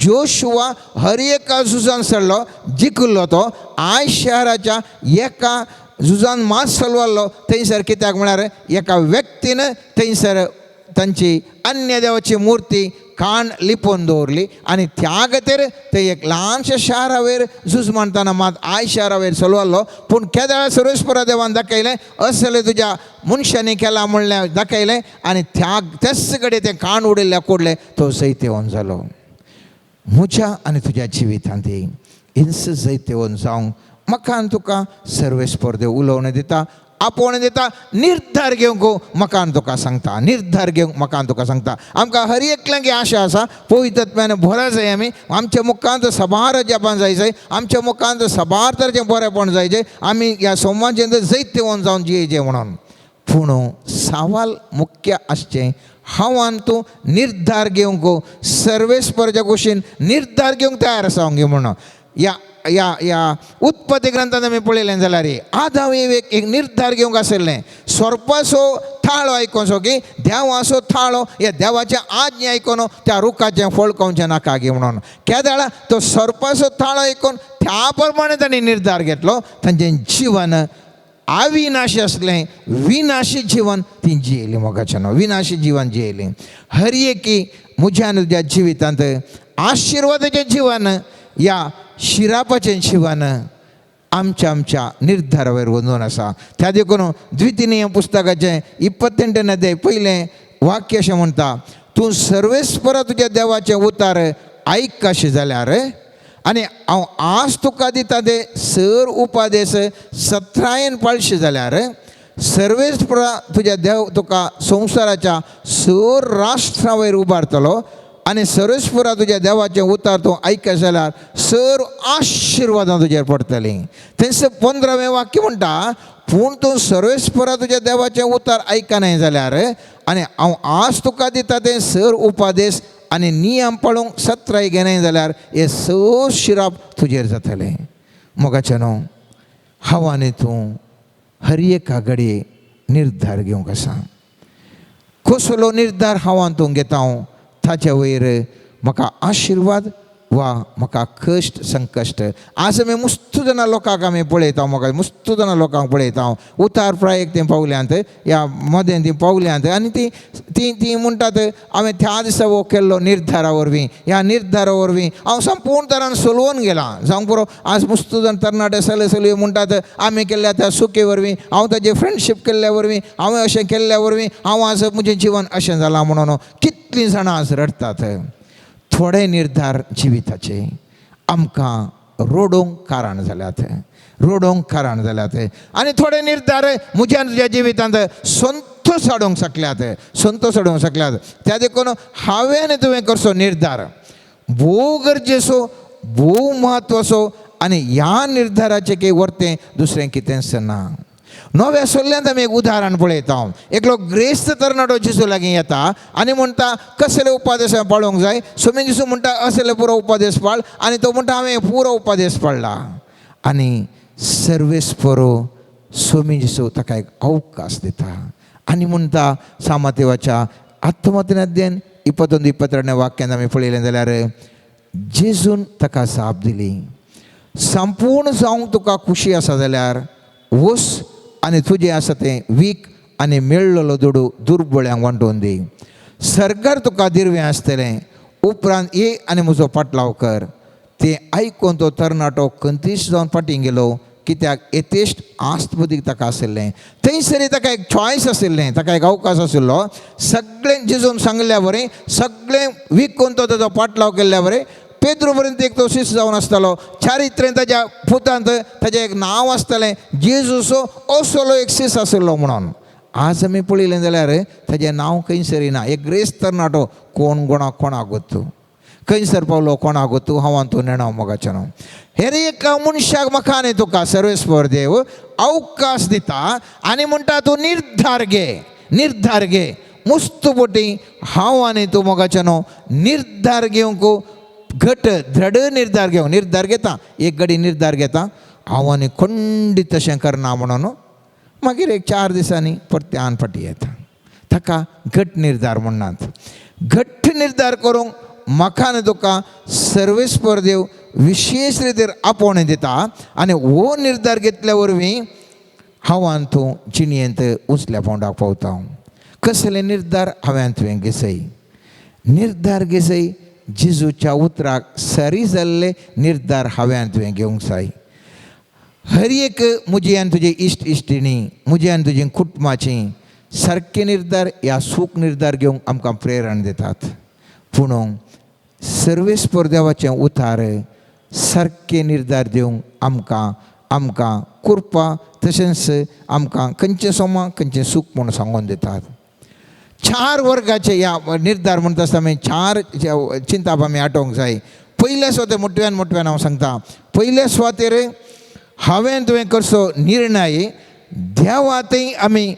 [SPEAKER 1] जोशुवा हर एका झुजान सरलो, जिखलो. तो आय शहराच्या एका झुजान मात चलवल्लो. थंयसर कित्याक म्हळ्यार एका व्यक्तीन थंयसर तांची अन्य देवाची मुर्ती कान लिपोवन दवरली आनी त्या खातीर ते एक ल्हानशा शारा वयर झूज मांडटाना मात आय शारा वयर चलवल्लो. पूण केदार सर्वेस्परा देवान दाखयलें असलें तुज्या मनशांनी केलां म्हणलें दाखयलें आनी त्याच कडेन तें कान उडयल्ल्या कोडलें तो जैतेवन जालो. म्हज्या आनी तुज्या जिवितांत हिंस जैतेवन जावंक मकान तुका सर्वेस्पर देव उलोवणें दिता, आपोवणें दिता, निर्धार घेवंक मकान तुका सांगता, निर्धार घेवंक मकान तुका सांगता. आमकां हर एकल्यांक आशा आसा, पवित्र आत्म्यान भरा जाय आमी, आमच्या मुखांत सभार जपान जाय, आमच्या मुखांत सभार तरेचें बरेंपण जाय, आमी ह्या सोमाचें जैत वन जावन जियेचें म्हणून. पूण सवाल मुख्य आसचें, हांवान तूं निर्धार घेवंक सर्वेस्परच्या कुशीन निर्धार घेवंक तयार आसा हांव म्हणून. या उत्पत्ती ग्रंथांत आमी पळयलें जाल्यार आदाम एक निर्धार घेवंक आशिल्लें, सोरपाचो थाळो आयकोचो की देवाचो थाळो, हे देवाच्या आज्ञे आयकोन त्या रुखाचें फळ खावचें नाका गे म्हणून. केदाळ तो सोरपाचो थाळो आयकोन त्या प्रमाणे तांणी निर्धार घेतलो. तांचें जिवन अविनाशी असलें, विनाशी जीवन ती जियेलीं. मोगाचें न्हू, विनाशी जीवन जियेलीं. हर एकी म्हज्या आनी तुज्या जिवितांत आशिर्वादाचें जीवन, या शिरापाचें जीवन आमच्या निर्धारा वयर वचून आसा. त्या देखून द्वितीय पुस्तकाचें 28 अध्याय पयलें वाक्य अशें म्हणटा, तूं सर्वेस्परा तुज्या देवाचें उतार आयक कशें जाल्यार, आनी हांव आज तुका दिता ते सर उपादेश 17 पाळशे जाल्यार सर्वेस्परा तुज्या देव तुका संवसाराच्या सर राष्ट्रां वयर उबारतलो, आनी सर्वेस्परा तुज्या देवाचें उतार तूं आयक जाल्यार सर आशिर्वादां तुजेर पडटलीं. थंयसर 15वें वाक्य म्हणटा, पूण तूं सर्वेस्परा तुज्या देवाचें उतार आयकनाय जाल्यार, आनी हांव आज तुका दिता ते सर उपादेश आनी नियम पाळूंक 17 घेनाय जाल्यार हे सर शिराप तुजेर जातलें. मोगाचें न्हू, हांव आनी तूं हर एका घडये निर्धार घेवंक आसा. कसलो निर्धार हांव आनी तूं घेता, ताच्या वयर म्हाका आशिर्वाद वा म्हाका कश्ट संकश्ट. आज आमी मस्त जाणां लोकांक आमी पळयता, म्हाका मस्त जाणां लोकांक पळयता. उतार प्रायेक तीं पावल्यांत, ह्या मदें तीं पावल्यांत, आनी ती म्हणटात हांवें त्या दिसा वो केल्लो निर्धारा वरवीं, ह्या निर्धारा वरवीं हांव संपूर्ण तरान सोलवून गेलां. जावंक पुरो आज मस्त जाण तरणाटे चले म्हणटात आमी केल्ल्या त्या सुखे वरवीं, हांव ताजें फ्रेंडशीप केल्ल्या वरवीं, हांवें अशें केल्ल्या वरवीं हांव आज म्हजें जिवन अशें जालां म्हणून कितलीं जाणां आज रडटात. थोडे निर्धार जिविताचे आमकां रोडोवंक कारण जाल्यात, आनी थोडे निर्धार म्हज्या तुज्या जिवितांत संतोश हाडूंक शकल्यात. त्या देखून हांवें आनी तुवें करचो निर्धार भोव गरजेचो, भोव म्हत्वाचो, आनी ह्या निर्धाराचें की वर्तें दुसरें कितेंच ना. नव्या सोल्ल्यांत आमी एक उदाहरण पळयता. एकलो ग्रेस्त तरणाटो जेजू लागीं येता आनी म्हणटा कसले उपादेश पाळोवंक जाय. सोमी जेजू म्हणटा असले पुरो उपादेश पाळ, आनी तो म्हणटा हांवें पुरो उपादेश पाळ्ळा. आनी सर्वेस्परो सोमी जेजू ताका एक अवकाश दिता आनी म्हणटा सामातेवाच्या आत्महत्येन 21-22 वाक्यांत आमी पळयलें जाल्यार जेजून ताका जाप दिली, संपूर्ण जावंक तुका खुशी आसा जाल्यार वस आनी तुजें आसा तें वीक आनी मेळ्ळलो दुडू दुर्बळ्यांक वांटून दी. सरकार तुका दिर्वें आसतलें, उपरांत ये आनी म्हजो पाटलाव कर. तें आयकून तो तरणाटो कंतीश जावन फाटीं गेलो, कित्याक एतेश्ट आस्तपदीक ताका आशिल्लें. थंयसर ताका एक चॉयस आशिल्लें, ताका एक अवकाश आशिल्लो. सगळें जेजून सांगल्या वरें सगळें विकून तो ताजो पाटलाव केल्ल्या वरें पेद्रू पर्यंत एक तो शिश्य जावन आसतालो. चारित्रेन ताज्या पुतांत ताजें एक नांव आसतालें जेजूचो असलो एक शिश्य आशिल्लो म्हणून. आज आमी पळयलें जाल्यार ताजें नांव खंयसर ना. एक ग्रेस्त तरणाटो कोणाक गोतू, खंयसर पावलो कोणाक गोतू, हांव तूं नेणाव मोगाचें न्हू. हेर एका मनशाक म्हाका आनी तुका सर्वेस्पर देव अवकाश दिता आनी म्हणटा तूं निर्धार घे. मुस्तुपटी हांव आनी तूं मोगाचें न्हू निर्धार घेवंक घट दृढ निर्धार घेता. एक घडी निर्धार घेता हांव आनी खंडीत तशें करना म्हणून, मागीर एक 4 दिसांनी परत्यान फाटीं येता. ताका घट निर्धार म्हणनात. घट्ट निर्धार करूंक म्हाका आनी तुका सर्वेस्पर देव विशेश रितीन आपोवणें दिता. आनी हो निर्धार घेतल्या वरवीं हांव आनी तूं जिणयेंत उंचल्या पावंडाक पावता. कसले निर्धार हांवें आनी तुवें घेसय. जेजूच्या उतराक सरी जाल्ले निर्धार हांवें आनी तुवें घेवंक जाय. हर एक म्हजी आनी तुजी इश्टिणी, म्हजी आनी तुजी कुटुंबाचीं सारके निर्धार ह्या सूख निर्धार घेवंक आमकां प्रेरण दितात. पूण सर्वेस्पर देवाचें उतार सारके निर्धार दिवंक आमकां आमकां कुरपा तशेंच आमकां खंयचें सोमा खंयचें सूख म्हणून सांगून दितात. 4 वर्गाचे ह्या निर्धार म्हणटा आसतना आमी 4 चिंताप आमी आटोवंक जाय. पयले सुवातेर मोटव्यान हांव सांगता. पयले सुवातेर हांवें तुवें करचो निर्णय देवातय आमी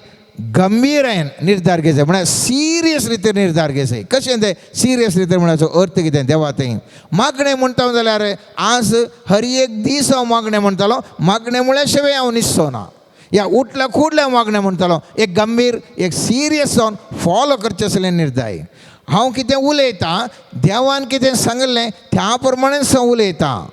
[SPEAKER 1] गंभीरायेन निर्धार घेवचो, म्हळ्यार सिरियस रितीन निर्धार घेवचो. कशें तें सिरियस रितीन म्हळ्याचो अर्थ कितें देवातय. मागणें म्हणटा जाल्यार आज हर एक दीस हांव मागणें म्हणटालो, मागणें म्हळ्या शिवाय हांव न्हिदचो ना. या उठल्या खुडल्या मागणें म्हणटालो. एक गंभीर एक सिरियस जावन फॉलो करचें असलें निर्णय. हांव कितें उलयतां देवान कितें सांगलें त्या प्रमाणेच हांव उलयतां.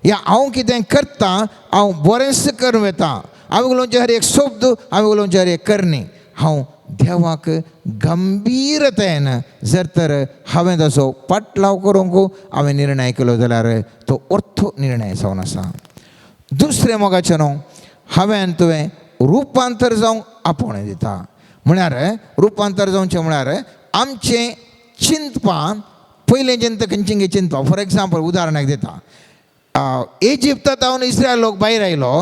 [SPEAKER 1] या हांव कितें करतां हांव बरेंच करून वता. हांवें उलोवचें हर एक शब्द, हांवें उलोवचें हर एक करणी हांव देवाक गंभीरतायेन जर तर हांवें ताचो पाटलाव करूंक हांवें निर्णय केलो जाल्यार तो अर्थ निर्णय जावन आसा. दुसरें मोगाचें न्हू, हांवें तुवें रुपांतर जावंक आपोवणें दिता. म्हळ्यार रुपांतर जावचें म्हळ्यार आमचें चिंतपां पयलें चिंत खंयचें चिंतपां. फॉर एग्जाम्पल उदाहरणाक दिता. इजिप्तांत इस्रायल लोक भायर आयलो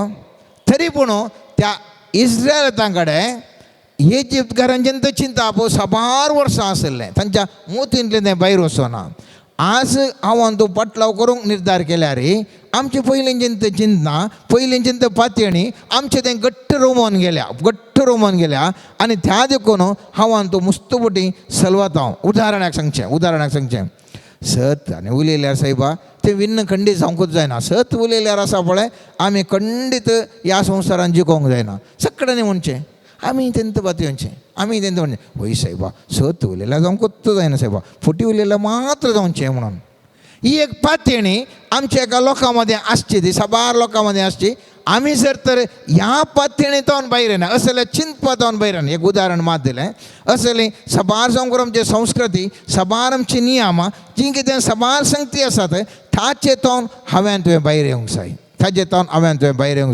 [SPEAKER 1] तरी पूण त्या इस्रायलां कडेन इजिप्तकारांचें तर चिंता पळय साबार वर्सां आसलें, तांच्या मोतींतलें तें भायर वचना. आज हांव तूं पाटलाव करूंक निर्धार केल्यार आमचें पयलींचें तें चिंतना पयलींचें तें पातयणी आमचें तें घट्ट रोमोन गेल्या आनी त्या देखून हांव तूं मुस्तबुटी सलवतां. उदाहरणाक सांगचें सत आनी उलयल्यार सायबा तें विन्न खंडीत जावंकूच जायना. सत उलयल्यार आसा पळय आमी खंडीत ह्या संवसारान जिखोवंक जायना. सगळ्यांनी म्हणचें आमी तेंत बातयोचें म्हणचें वय सायबा सत उलयल्यार जावंकूच जायना सायबा, फुटी उलयल्यार मात्र जावचें म्हणून. ही एक पातयणी आमच्या एका लोकां मदें आसची, ती साबार लोकां मदें आसची. आमी जर तर ह्या पातयणींतल्यान भायर येना अशें जाल्यार चिंतपांतल्यान भायर येना. एक उदाहरण मात दिलें. असलें साबार जावं करून आमची संस्कृती साबार आमची नियमां जी कितें साबार संगती आसात ताचे तोन हांवें तुवें भायर येवंक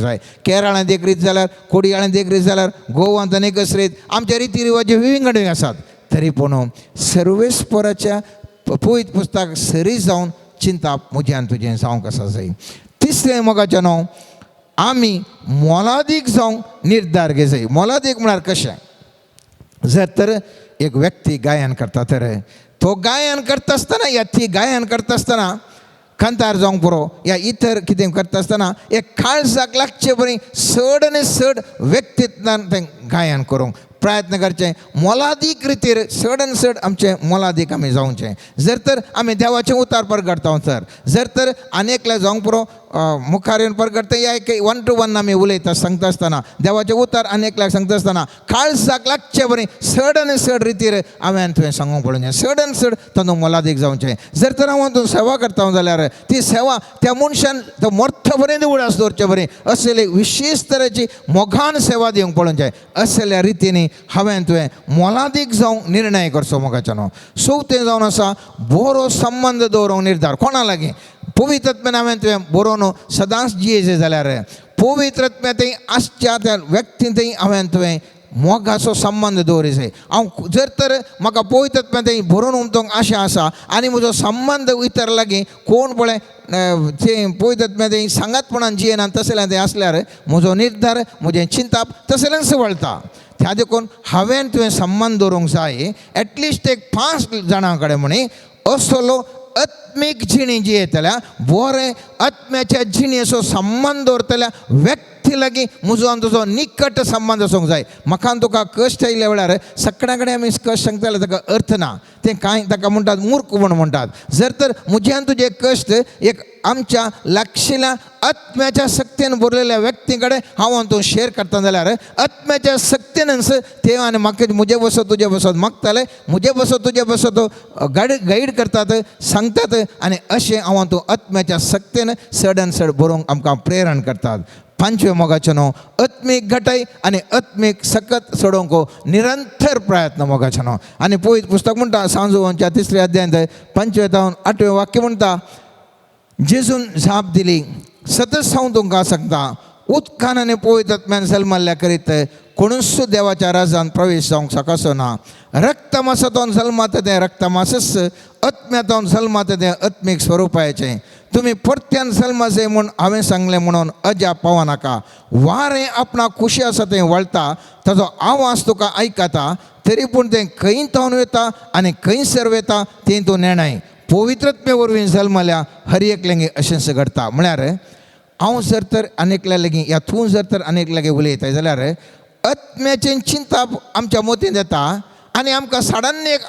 [SPEAKER 1] जाय. केरळांत एक रीत जाल्यार, कोडयाळांत एक रीत जाल्यार, गोवांत एकच रीत. आमचे रिती रिवाज विंगड आसात. तरी पूण सर्वेस्पराच्या पवित्र पुस्तक सरी जावन चिंताप म्हज्यान तुजें जावंक आसा जाय. तिसरें मोगाचें न्हू, आमी मोलादीक जावंक निर्धार घे जाय. मोलादीक म्हळ्यार कशें, जर तर एक व्यक्ती गायन करता तर तो गायन करता आसतना या ती गायन करता आसतना कांतार जावंक पुरो या इतर कितें करता आसतना एक काळजाक लागचे बरी चड आनी चड व्यक्तींतल्यान तें गायन करूंक प्रयत्न करचें. मोलादीक रितीर चड आनी चड आमचें मोलादीक आमी जावचें. जर तर आमी देवाचें उतार परगडता तर, जर तर आनेकल्या जावंक पुरो मुखार येवन परगडटा या एक 1 to 1 आमी उलयता सांगता आसतना देवाचें उतार आनेकल्याक सांगता आसतना काळजाक लागचें बरें चड आनी चड रितीर हांवें तुवें सांगूंक पडचें. चड आनी चड तातूंत मोलादीक जावचें. जर तर हांव तूं सेवा करता जाल्यार ती सेवा त्या मनशान तो मोठ्ठो बरें निवडास दवरचें बरें असले विशेश तरेची मोगान सेवा दिवंक पडोवचें. असल्या रितीनी हांवें तुवें मोलादीक जावंक निर्णय करचो मोगाचें न्हू. चवथें जावन आसा बरो संबंद दवरूंक निर्धार. कोणा लागीं पवित्र आत्म्यान हांवें तुवें बरोवन सदांच जियेचें जाल्यार पवित्र आत्म्यातय आसच्या त्या व्यक्तींतय हांवें तुवें मोगाचो संबंद दवरूंक जाय. हांव जर तर म्हाका पवित्र आत्म्यातय बरोवन उमथूंक आशा आसा आनी म्हजो संबंद इतर लागीं कोण पळय तें पवित्र आत्म्यातय सांगातपणान जियेना तसलें तें आसल्यार म्हजो निर्धार म्हजें चिंताप तसलेंच वळटा. त्या देखून हांवें तुवें संबंद दवरूंक जाय. एटलिस्ट एक 5 जाणां कडेन म्हणी असलो आत्मीक जिणी जियेतल्या बरें आत्म्याच्या जिणेचो संबंद दवरतल्या व्यक्ती लागीं म्हजो आनी तुजो निकट संबंद आसूंक जाय. म्हाका तुका कश्ट आयल्या वेळार सगळ्या कडेन आमी कश्ट सांगता जाल्यार ताका अर्थ ना. तें कांय ताका म्हणटात मूर्ख म्हूण म्हणटात. जर तर म्हज्यान तुजे कश्ट एक आमच्या लागशिल्ल्या आत्म्याच्या सक्तीन भरलेल्या व्यक्ती कडेन हांव तूं शेअर करता जाल्यार आत्म्याच्या सक्तीनच ते आनी म्हाका म्हजे बसत तुजे बसत मागताले, म्हजे बसत तुजे बसत गायड करतात सांगतात आनी अशें हांव तूं आत्म्याच्या सक्तीन चड आनी चड बरोवंक आमकां प्रेरण करतात. 5वें मोगाचें न्हू, आत्मीक घटाय आनी आत्मीक सकत सोडोवंक निरंतर प्रयत्न मोगाचें न्हू. आनी पवित्र पुस्तक म्हणटा सांजोवांच्या 3ऱ्या अध्यायांत 5वें ते 8वें वाक्य म्हणटा जेजून झाप दिली सतत हांव तुमकां सांगता उदकानाने पवित्र आत्म्यान जल्माल्या करीत कोणूच देवाच्या राजान प्रवेश जावंक शकसो ना. रक्तमासातून जल्मात तें रक्तमासच, आत्म्यातून जल्मात तें आत्मीक स्वरुपाचें. तुम्ही परत्यान जल्माचे म्हूण हांवें सांगलें म्हणून अजाप पावो नाका. वारें आपणाक खुशी आसा तें वळटा, ताजो आवाज तुका आयकता, तरी पूण तें खंय थावन वता आनी खंयसर वता तें तूं नेणाय. पवित्रत्मे वरवीं जल्मल्या हर एकल्यांगे अशेंच घडटा. म्हळ्यार हांव जर तर अनेकल्या लागीं या तूं जर तर अनेक लागीं उलयता जाल्यार आत्म्याचें चिंता आमच्या मोतीन येता आनी आमकां सडन एक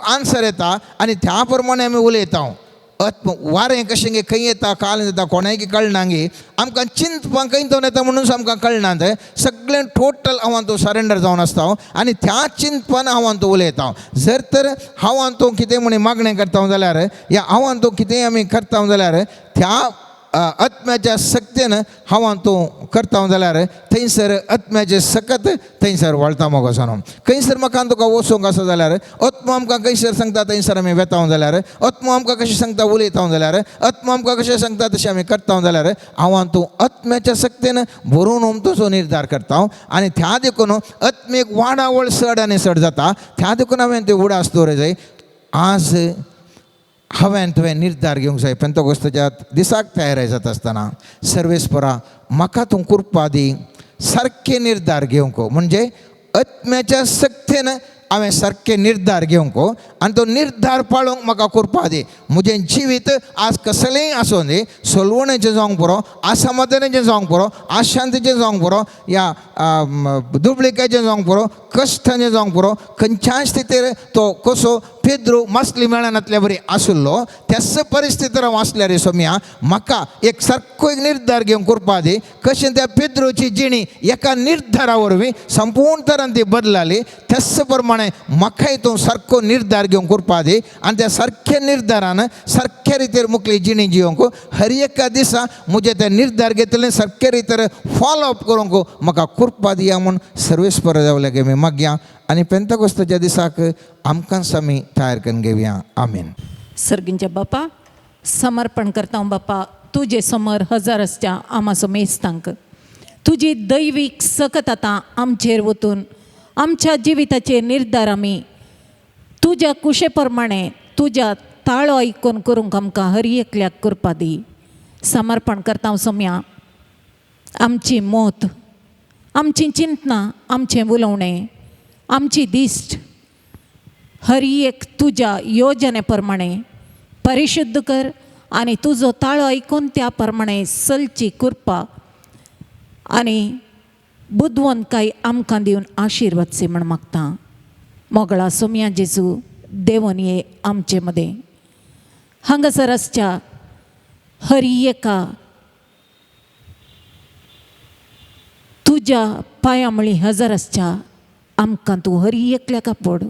[SPEAKER 1] आन्सर येता आनी त्या प्रमाणे आमी उलयता. आत्म वारें कशें गे खंय येता काल येता कोणायक कळना गे, आमकां चिंतपाक खंय थावन येता म्हणून आमकां कळना. तें सगळें टोटल हांवां तो सरेंडर जावन आसता आनी त्या चिंतपान हांवां तो उलयता. जर तर हांवां तो कितें म्हणी मागणें करता जाल्यार या हांवां तो कितेंय आमी करता जाल्यार त्या आत्म्याच्या सक्तीन हांवां तूं करता जाल्यार थंयसर आत्म्याचे सकत थंयसर वळटा मोगो सोनून. खंयसर म्हाका तुका वचूंक आसा जाल्यार आत्मा आमकां खंयसर सांगता थंयसर आमी वेता जाल्यार, आत्मा आमकां कशें सांगता उलयता जाल्यार, आत्मा आमकां कशें सांगता तशें आमी करता जाल्यार हांवां तूं आत्म्याच्या सक्तीन भरून तुजो निर्धार करता. आनी त्या देखून आत्मेक वाडावळ चड आनी चड जाता. त्या देखून हांवें तें उडास दवरूंक जाय. आज हांवें तुवें निर्धार घेवंक जाय. पेंतोकोस्ताच्या दिसाक तयार जाता आसतना सर्वेस्परा म्हाका तूं कृपा दी सारके निर्धार घेवंक, म्हणजे आत्म्याच्या सक्तीन हांवें सारके निर्धार घेवंक आनी तो निर्धार पाळूंक म्हाका कृपा दी. म्हजें जिवीत आज कसलेंय आसूं दी, सोलवणेचें जावंक पुरो, असमाधानाचें जावंक पुरो, अशांतीचें जावंक पुरो, या दुबळिकेचें जावंक पुरो, कश्टाचें जावंक पुरो, खंयच्याय स्थितीर तो कसो पेद्रू मासली मेळनातल्या बरी आसुल्लो त्याच परिस्थितीर हांव आसल्यार सोम्या म्हाका एक सारको एक निर्धार घेवंक कृपा दी. कशें त्या पेद्रूची जिणी एका निर्धारा वरवीं संपूर्ण तरान ती बदलाली, त्याच प्रमाणे म्हाकाय तूं सारको निर्धार घेवंक कृपा दी आनी त्या सारक्या निर्धारान सारक्या रितीर मुखली जिणी जिवंक हर एका दिसा म्हजें तें निर्धार घेतलें सारके रितीर फॉलो अप करूंक म्हाका कृपा दिया म्हूण सर्वेस्पर जावले गे मी मागया आनी पेंतकोस्ताच्या दिसाक आमकांच आमी तयार करून घेवया. आमीन.
[SPEAKER 4] सर्गींच्या बापा समर्पण करता बापा तुजे समोर हजार आसच्या आमाचो मेस्तांक. तुजी दैवीक सकत आतां आमचेर वतून आमच्या जिविताचे निर्धार आमी तुज्या कुशे प्रमाणे तुज्या ताळो आयकून करूंक आमकां हर एकल्याक कृपा दी. समर्पण करता सोम्या आमची मोत, आमची चिंतना, आमचें उलोवणें, आमची दिश्ट हर एक तुज्या येवजणे प्रमाणे परिशुद्ध कर आनी तुजो ताळो आयकून त्या प्रमाणे चलची कृपा आनी बुद्वंतकाय आमकां दिवन आशिर्वादचे म्हण मागता. मोगळा सोम्या जेजू देवून ये आमचे मदें. हांगासर आसच्या हर एका तुज्या पांयां मळी हजार आसच्या आमकां तूं हर एकल्याक पड.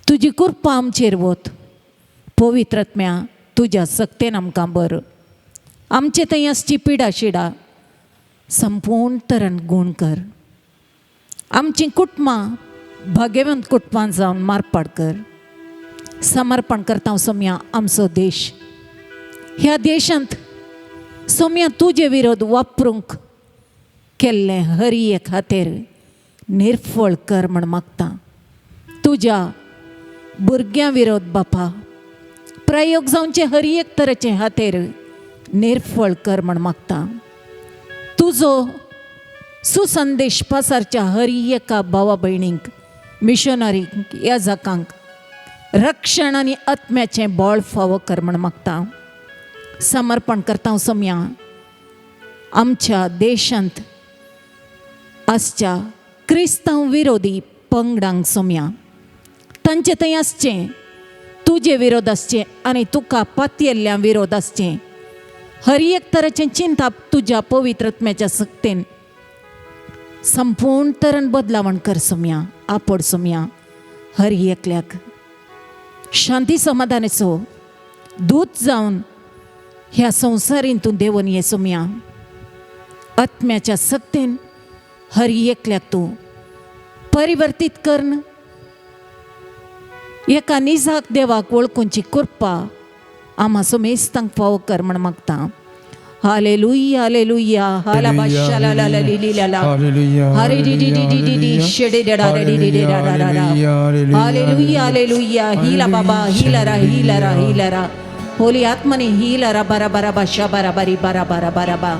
[SPEAKER 4] तुजी कृपा आमचेर वत. पवित्रत्म्या तुज्या सक्तेन आमकां बर. आमचे थंय आसची पिडा शिडा संपूर्ण तरान गूण कर. आमची कुटुंबां भाग्यवंत कुटुंबां जावन मारपाड कर. समर्पण करता सोम्या आमचो देश. ह्या देशांत सोम्या तुजे विरोध वापरूंक केल्ले हर एक हातेर निर्फळ कर म्हण मागता. तुज्या भुरग्यां विरोध बापा प्रयोग जावचे हर एक तरेचे हातेर निर्फळ कर म्हण मागता. तुजो सुसंदेश पासारच्या हर एका भावा भयणींक, मिशनरींक, याजकांक रक्षण आनी आत्म्याचें बळ फावो कर म्हण मागता. समर्पण करता सोम्या आमच्या देशांत आसच्या क्रिस्तांव विरोधी पंगडांक सोम्या तांचे थंय आसचें तुजे विरोध आसचें आनी तुका पातयेल्ल्या विरोध आसचें. हर एक तरेचें चिंता तुज्या पवित्रत्म्याच्या सक्तेन संपूर्ण तरान बदलावण कर सोम्या. आपड सोम्या हर एकल्याक शांती समाधानाचो दूत जावन ह्या संवसारीन तूं देवून ये सोम्या. आत्म्याच्या सक्तेन हर एकल्याक तूं परिवर्तीत करन. एका निजाक देवाक वळखुची कृपा आमाचो मेस्तांक फावो कर म्हण मागता. हालेलुया हालेलुया हाला बशाला ला ला ली ली ला ला हरे D D D D D D Shede डा रे डी डी डी डा डा डा हालेलुया हालेलुया हीला बाबा हीला रा होली आत्मने हीला रा बरा बरा बशा बरा बरी बरा बरा बरा बा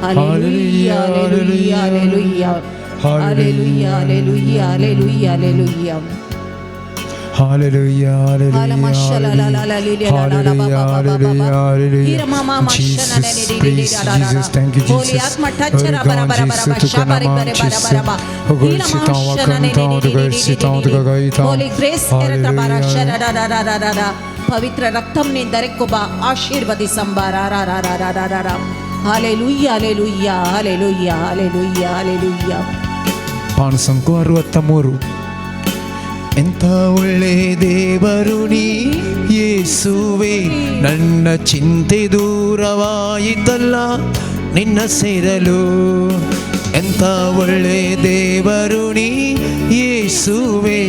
[SPEAKER 4] hallelujah hallelujah hallelujah hallelujah hallelujah hallelujah hallelujah
[SPEAKER 3] Hallelujah, Jesus, praise Jesus, thank you, Jesus.
[SPEAKER 4] पवित्र रक्तम ने दरेक को बा आशीर्वादी संबारा रा रा रा रा रा रा रा hallelujah hallelujah hallelujah hallelujah hallelujah
[SPEAKER 3] ಪಾನ ಸಂಖ್ಯೆ 63. ಎಂಥ ಒಳ್ಳೆ ದೇವರು ನೀ ಯೇಸುವೆ, ನನ್ನ ಚಿಂತೆ ದೂರವಾಯಿತಲ್ಲ ನಿನ್ನ ಸೇರಲು. ಎಂಥ ಒಳ್ಳೆ ದೇವರು ನೀ ಯೇಸುವೆ,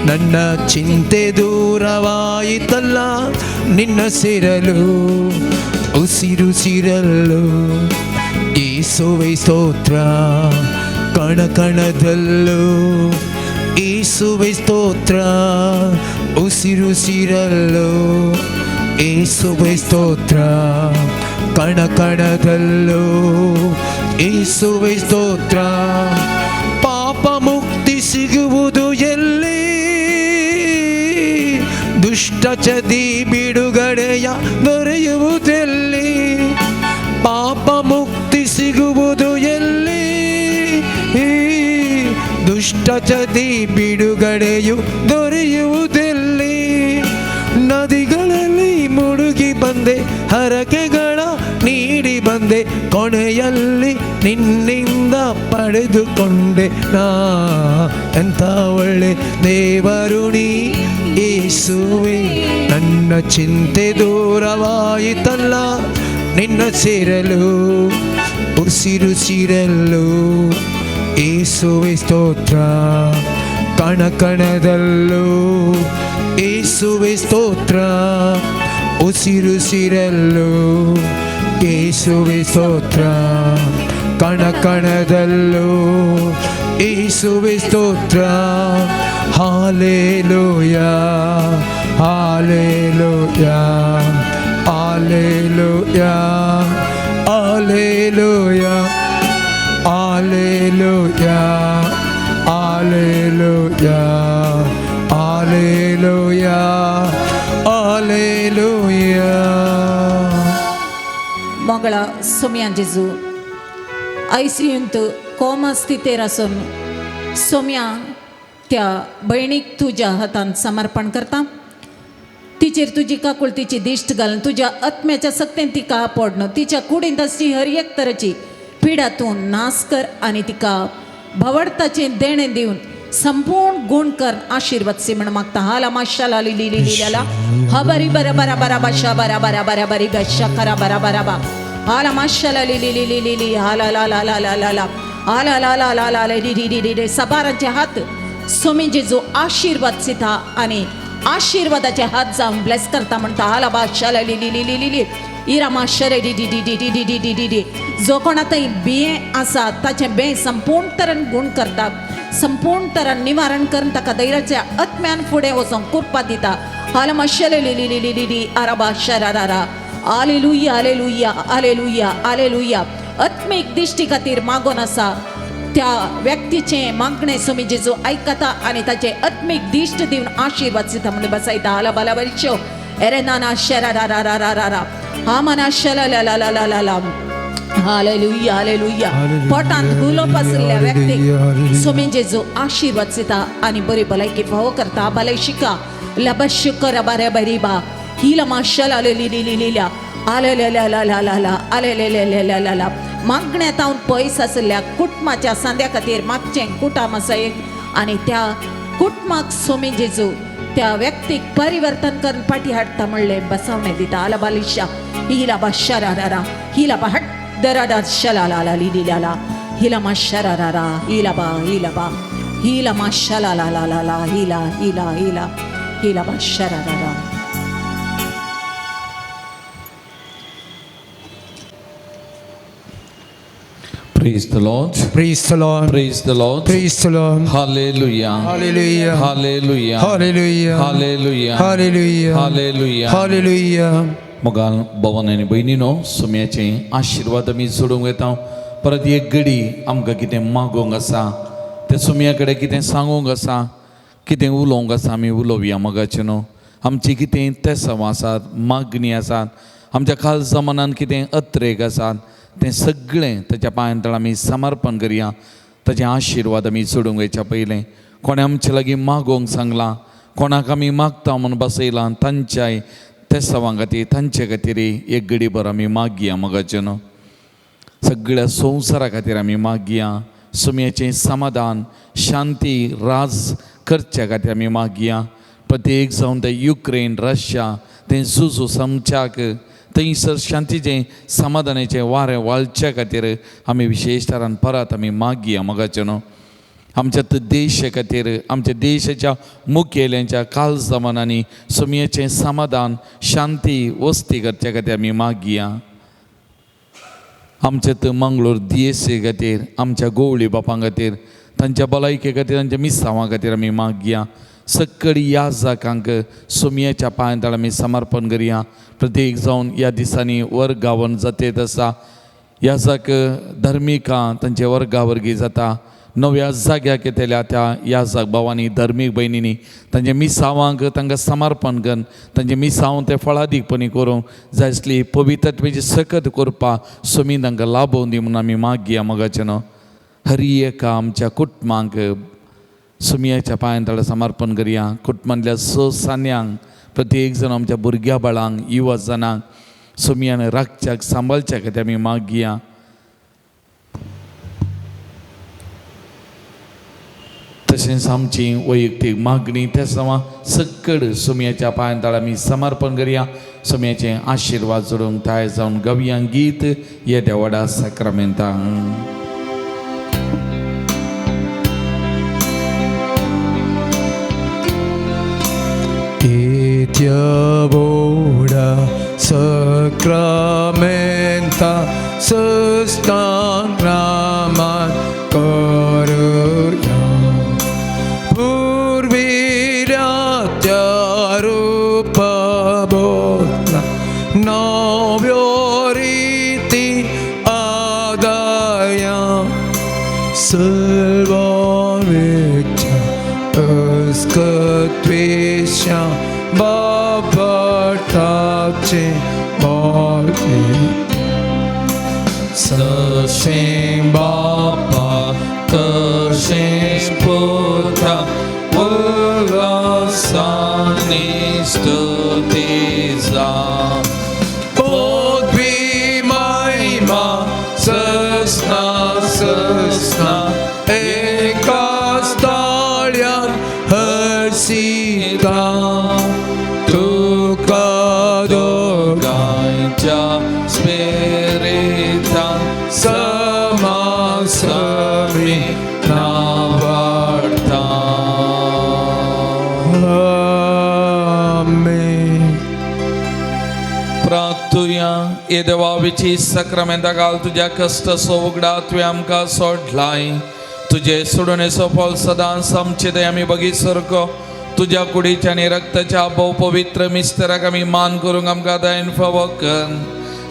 [SPEAKER 3] ನನ್ನ ಚಿಂತೆ ದೂರವಾಯಿತಲ್ಲ ನಿನ್ನ ಸೇರಲು. ಉಸಿರುಸಿರಲು ಯೇಸುವೆ ಸ್ತೋತ್ರ, ಕಣ ಕಣದಲ್ಲೂ ಯೇಸುವೆ ಸ್ತೋತ್ರ. ಉಸಿರುಸಿರಲು ಯೇಸುವೆ ಸ್ತೋತ್ರ, ಕಣ ಕಣದಲ್ಲೂ ಯೇಸುವೆ ಸ್ತೋತ್ರ. ಪಾಪ ಮುಕ್ತಿ ಸಿಗುವುದು ಎಲ್ಲಿ, ದುಷ್ಟ ಚದಿ ಬಿಡುಗಡೆಯ ದೊರೆಯುವುದೆಲ್ಲಿ. ಪಾಪ ಮುಕ್ತಿ ಸಿಗುವುದು ಎಲ್ಲಿ, ದುಷ್ಟ ಚದಿ ಬಿಡುಗಡೆಯು ದೊರೆಯುವುದೆಲ್ಲಿ. ನದಿಗಳಲ್ಲಿ ಮುಳುಗಿ ಬಂದೆ, ಹರಕೆಗಳ ನೀಡಿ ಬಂದೆ, ಕೊನೆಯಲ್ಲಿ ನಿನ್ನಿಂದ ಪಡೆದುಕೊಂಡೆ ನಾ. ಎಂಥ ಒಳ್ಳೆ ದೇವರು ನೀ ಯೇಸುವೆ, ನನ್ನ ಚಿಂತೆ ದೂರವಾಯಿತಲ್ಲ ನಿನ್ನ ಸೇರಲು. ಉಸಿರುಸಿರಲು ಯೇಸುವೆ ಸ್ತೋತ್ರ, ಕಣ ಕಣದಲ್ಲೂ ಯೇಸುವೆ ಸ್ತೋತ್ರ. ಉಸಿರುಸಿರಲು ಯೇಸುವೆ ಸ್ತೋತ್ರ, ಕಣ ಕಣದಲ್ಲೂ ಯೇಸುವೆ ಸ್ತೋತ್ರ. Hallelujah hallelujah hallelujah hallelujah Alleluia, Alleluia, Alleluia, Alleluia.
[SPEAKER 4] मंगळ सोम्या जेजू आयसीयूंत कोमा स्थितीर आसून सोम्या त्या भयणीक तुज्या हातान समर्पण करता. तिचेर तुजी काकूळ तिची दिश्ट घालून तुज्या आत्म्याच्या सक्तीन तिका आपडन, तिच्या कुडींत आसची हर एक तरेची पिडा तूं नास कर आनी तिका भवडताचें देणें दिवन संपूर्ण गुण कर आशीर्वाद सी म्हण मागता. हाला माशाला लिली लिलीला हा बरी बरा बरा बरा बाशा बरा बरा बरा बरी गशा करा बरा बरा बा हाला माशाला लिली लिली लिली हाला ला ला ला ला ला ला हाला ला ला ला ला ला डी डी डी डी सबारांचे हात सोमी जेजू आशीर्वाद सिता आनी आशीर्वादाचे हात जावन ब्लेस करता म्हणटा. हाला बाशाला लिली लिली लिली इरा माशरे D D D D D D D D D D जो कोणातय बियें आसा ताचें बें संपूर्ण तरेन गुण करता, संपूर्ण तरेन निवारण करून ताका धैर्याच्या आत्म्यान फुडें वचोंक कृपा दिता. हाल माशले लिली लिली लिली आराबा शरारा हालेलुया हालेलुया हालेलुया हालेलुया. आत्मीक दिश्टी खातीर मागोन आसा त्या व्यक्तीचें मागणें सोमी जेजू आयकता आनी ताचे आत्मीक दिश्ट दिवन आशीर्वाद दिता म्हणून बसयता. हाला बाला बरीशो एरेनाना शरारा हामना शला ला ला ला ला ला ला हालेलुया हालेलुया. पोटांत गुलोप आसलेल्या व्यक्तीक सोमी जेजू आशीर्वाद दिता आनी बरी भलायकी फावो करता. भलाय शिका लबशुकर बरे बरी बा हिला माशला लिली लिली लिल्या आले ले ला ला ला ला ला आले ले ले ले ला ला ला. मागण्यात हांव पयस आसलेल्या कुटुंबाच्या सांद्या खातीर मागचें कुटाम आसा एक आनी त्या कुटुंबाक सोमी जेजू त्या व्यक्तीक परिवर्तन करून पाठी हाडटा म्हणलें बसवणें दिता. आला बालिशा हिला बा शरारा हिला बा हट दराडा शला ला ला लिली ला ला हिला मा शरारा हिला बा हिला मा शला ला ला ला ला हिला हिला हिला हिला बा sharara.
[SPEAKER 2] Praise the Lord.
[SPEAKER 3] Praise the Lord.
[SPEAKER 2] Praise the Lord.
[SPEAKER 3] Praise the Lord.
[SPEAKER 2] Hallelujah.
[SPEAKER 3] Hallelujah.
[SPEAKER 2] Hallelujah.
[SPEAKER 3] Hallelujah.
[SPEAKER 2] Hallelujah.
[SPEAKER 3] Hallelujah.
[SPEAKER 2] Hallelujah.
[SPEAKER 3] Hallelujah.
[SPEAKER 2] मग भवन आनी भयणीनो सुम्याचे आशीर्वाद आमी सोडूंक येता. परत एक घडी आमकां कितें मागोवंक आसा, ते सुम्या कडेन कितें सांगूंक आसा, कितें उलोवंक आसा, आमी उलोवया मोगाचें न्हू. आमची कितें तेसांव आसात, मागणी आसात, आमच्या काल जमानान कितें अत्रेक आसात, तें सगळें ताच्या पांयां तळ आमी समर्पण करया. ताचे आशिर्वाद आमी सोडूंक वयच्या पयलें कोणें आमचे लागीं मागोवंक सांगलां, कोणाक आमी मागता म्हणून बसयलां, तांच्याय तेसांवां खातीर, तांचे खातीर एक घडी भर आमी मागया मोगाचें न्हू. सगळ्या संवसारा खातीर आमी मागया. सुम्याचें समाधान, शांती राज करच्या खातीर आमी मागया. प्रत्येक जावन ते युक्रेन, रशिया, तें झुजू समच्याक थंयसर शांतीचें समाधानाचें वारें वाळच्या खातीर आमी विशेश तरान परत आमी मागया मोगाचें न्हू. आमच्या देशा खातीर, आमच्या देशाच्या मुखेल्यांच्या काल जमानांनी सुम्याचें समाधान, शांती वस्ती करच्या खातीर आमी मागया. आमच्या मंगळूर DSA खातीर, आमच्या गोवळी बापां खातीर, तांच्या भलायके खातीर, तांच्या मिसांवां खातीर आमी मागया. सकळी याजकांक सुम्याच्या पांयां तळ आमी समर्पण करया. प्रत्येक जावन ह्या दिसांनी वर्गावन जातेत आसा. याजक धर्मिकां तांचे वर्गावर्गी जाता. नव्या जाग्याक येतल्या त्या याजक भावांनी, धर्मीक भयणींनी तांच्या मिसांवांक तांकां समर्पण करून तांचे मिसांव ते फळादीकपणी करूंक जाय आसली पवित्रत्वेची सकत करपाक सुमी तांकां लाभोवन दी म्हणून आमी मागया मोगाचें न्हू. हर एका आमच्या कुटुंबांक सुमयाच्या पांयां तळ समर्पण करया. कुटुंबांतल्या सान्यांक, प्रत्येक जण आमच्या भुरग्या बाळांक, युवा जनांक सुमयान राखच्याक, सांबाळच्या खातीर आमी मागया. तशेंच आमची वैयक्तीक मागणी तेसांवां सकड सुमयाच्या पांयां तळ आमी समर्पण करया. सुमयाचें आशिर्वाद जोडूंक ताय जावन गवया गीत हे देवाडा साक्रामेंतां.
[SPEAKER 3] Ora sacramenta sustainaman karuya purviratya rupabodna navyoriti adaya salvavicha askatvesha Babartace Bali Sashem Baba Tashem Putra Ulasani Stutiza Bodhi Maima Sasna Sasna Ekastalyan Harsita Spirita Samasami Navarta. Amen.
[SPEAKER 2] प्रार्थुया. ये देवाविची सक्रामेंता घाल तुझ्या कष्ट सोवगडा तुवें आमकां सोडलाय. तुझे सोडून फळ सदांच आमचे दय आमी बगी सरको तुझ्या कुडीच्या आणि रक्ताच्या भोव पवित्र मिस्तराक आमी मान करूंक आमकां दयेन फावो कर.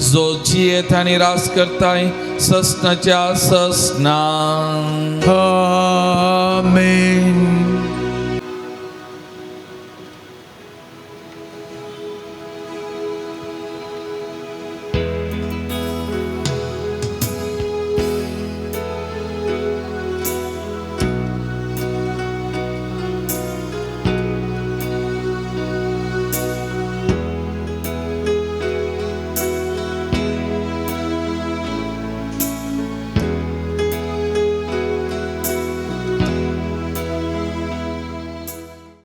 [SPEAKER 2] जो जियेत आनी रास करताय ससनाच्या ससना.
[SPEAKER 3] Amen.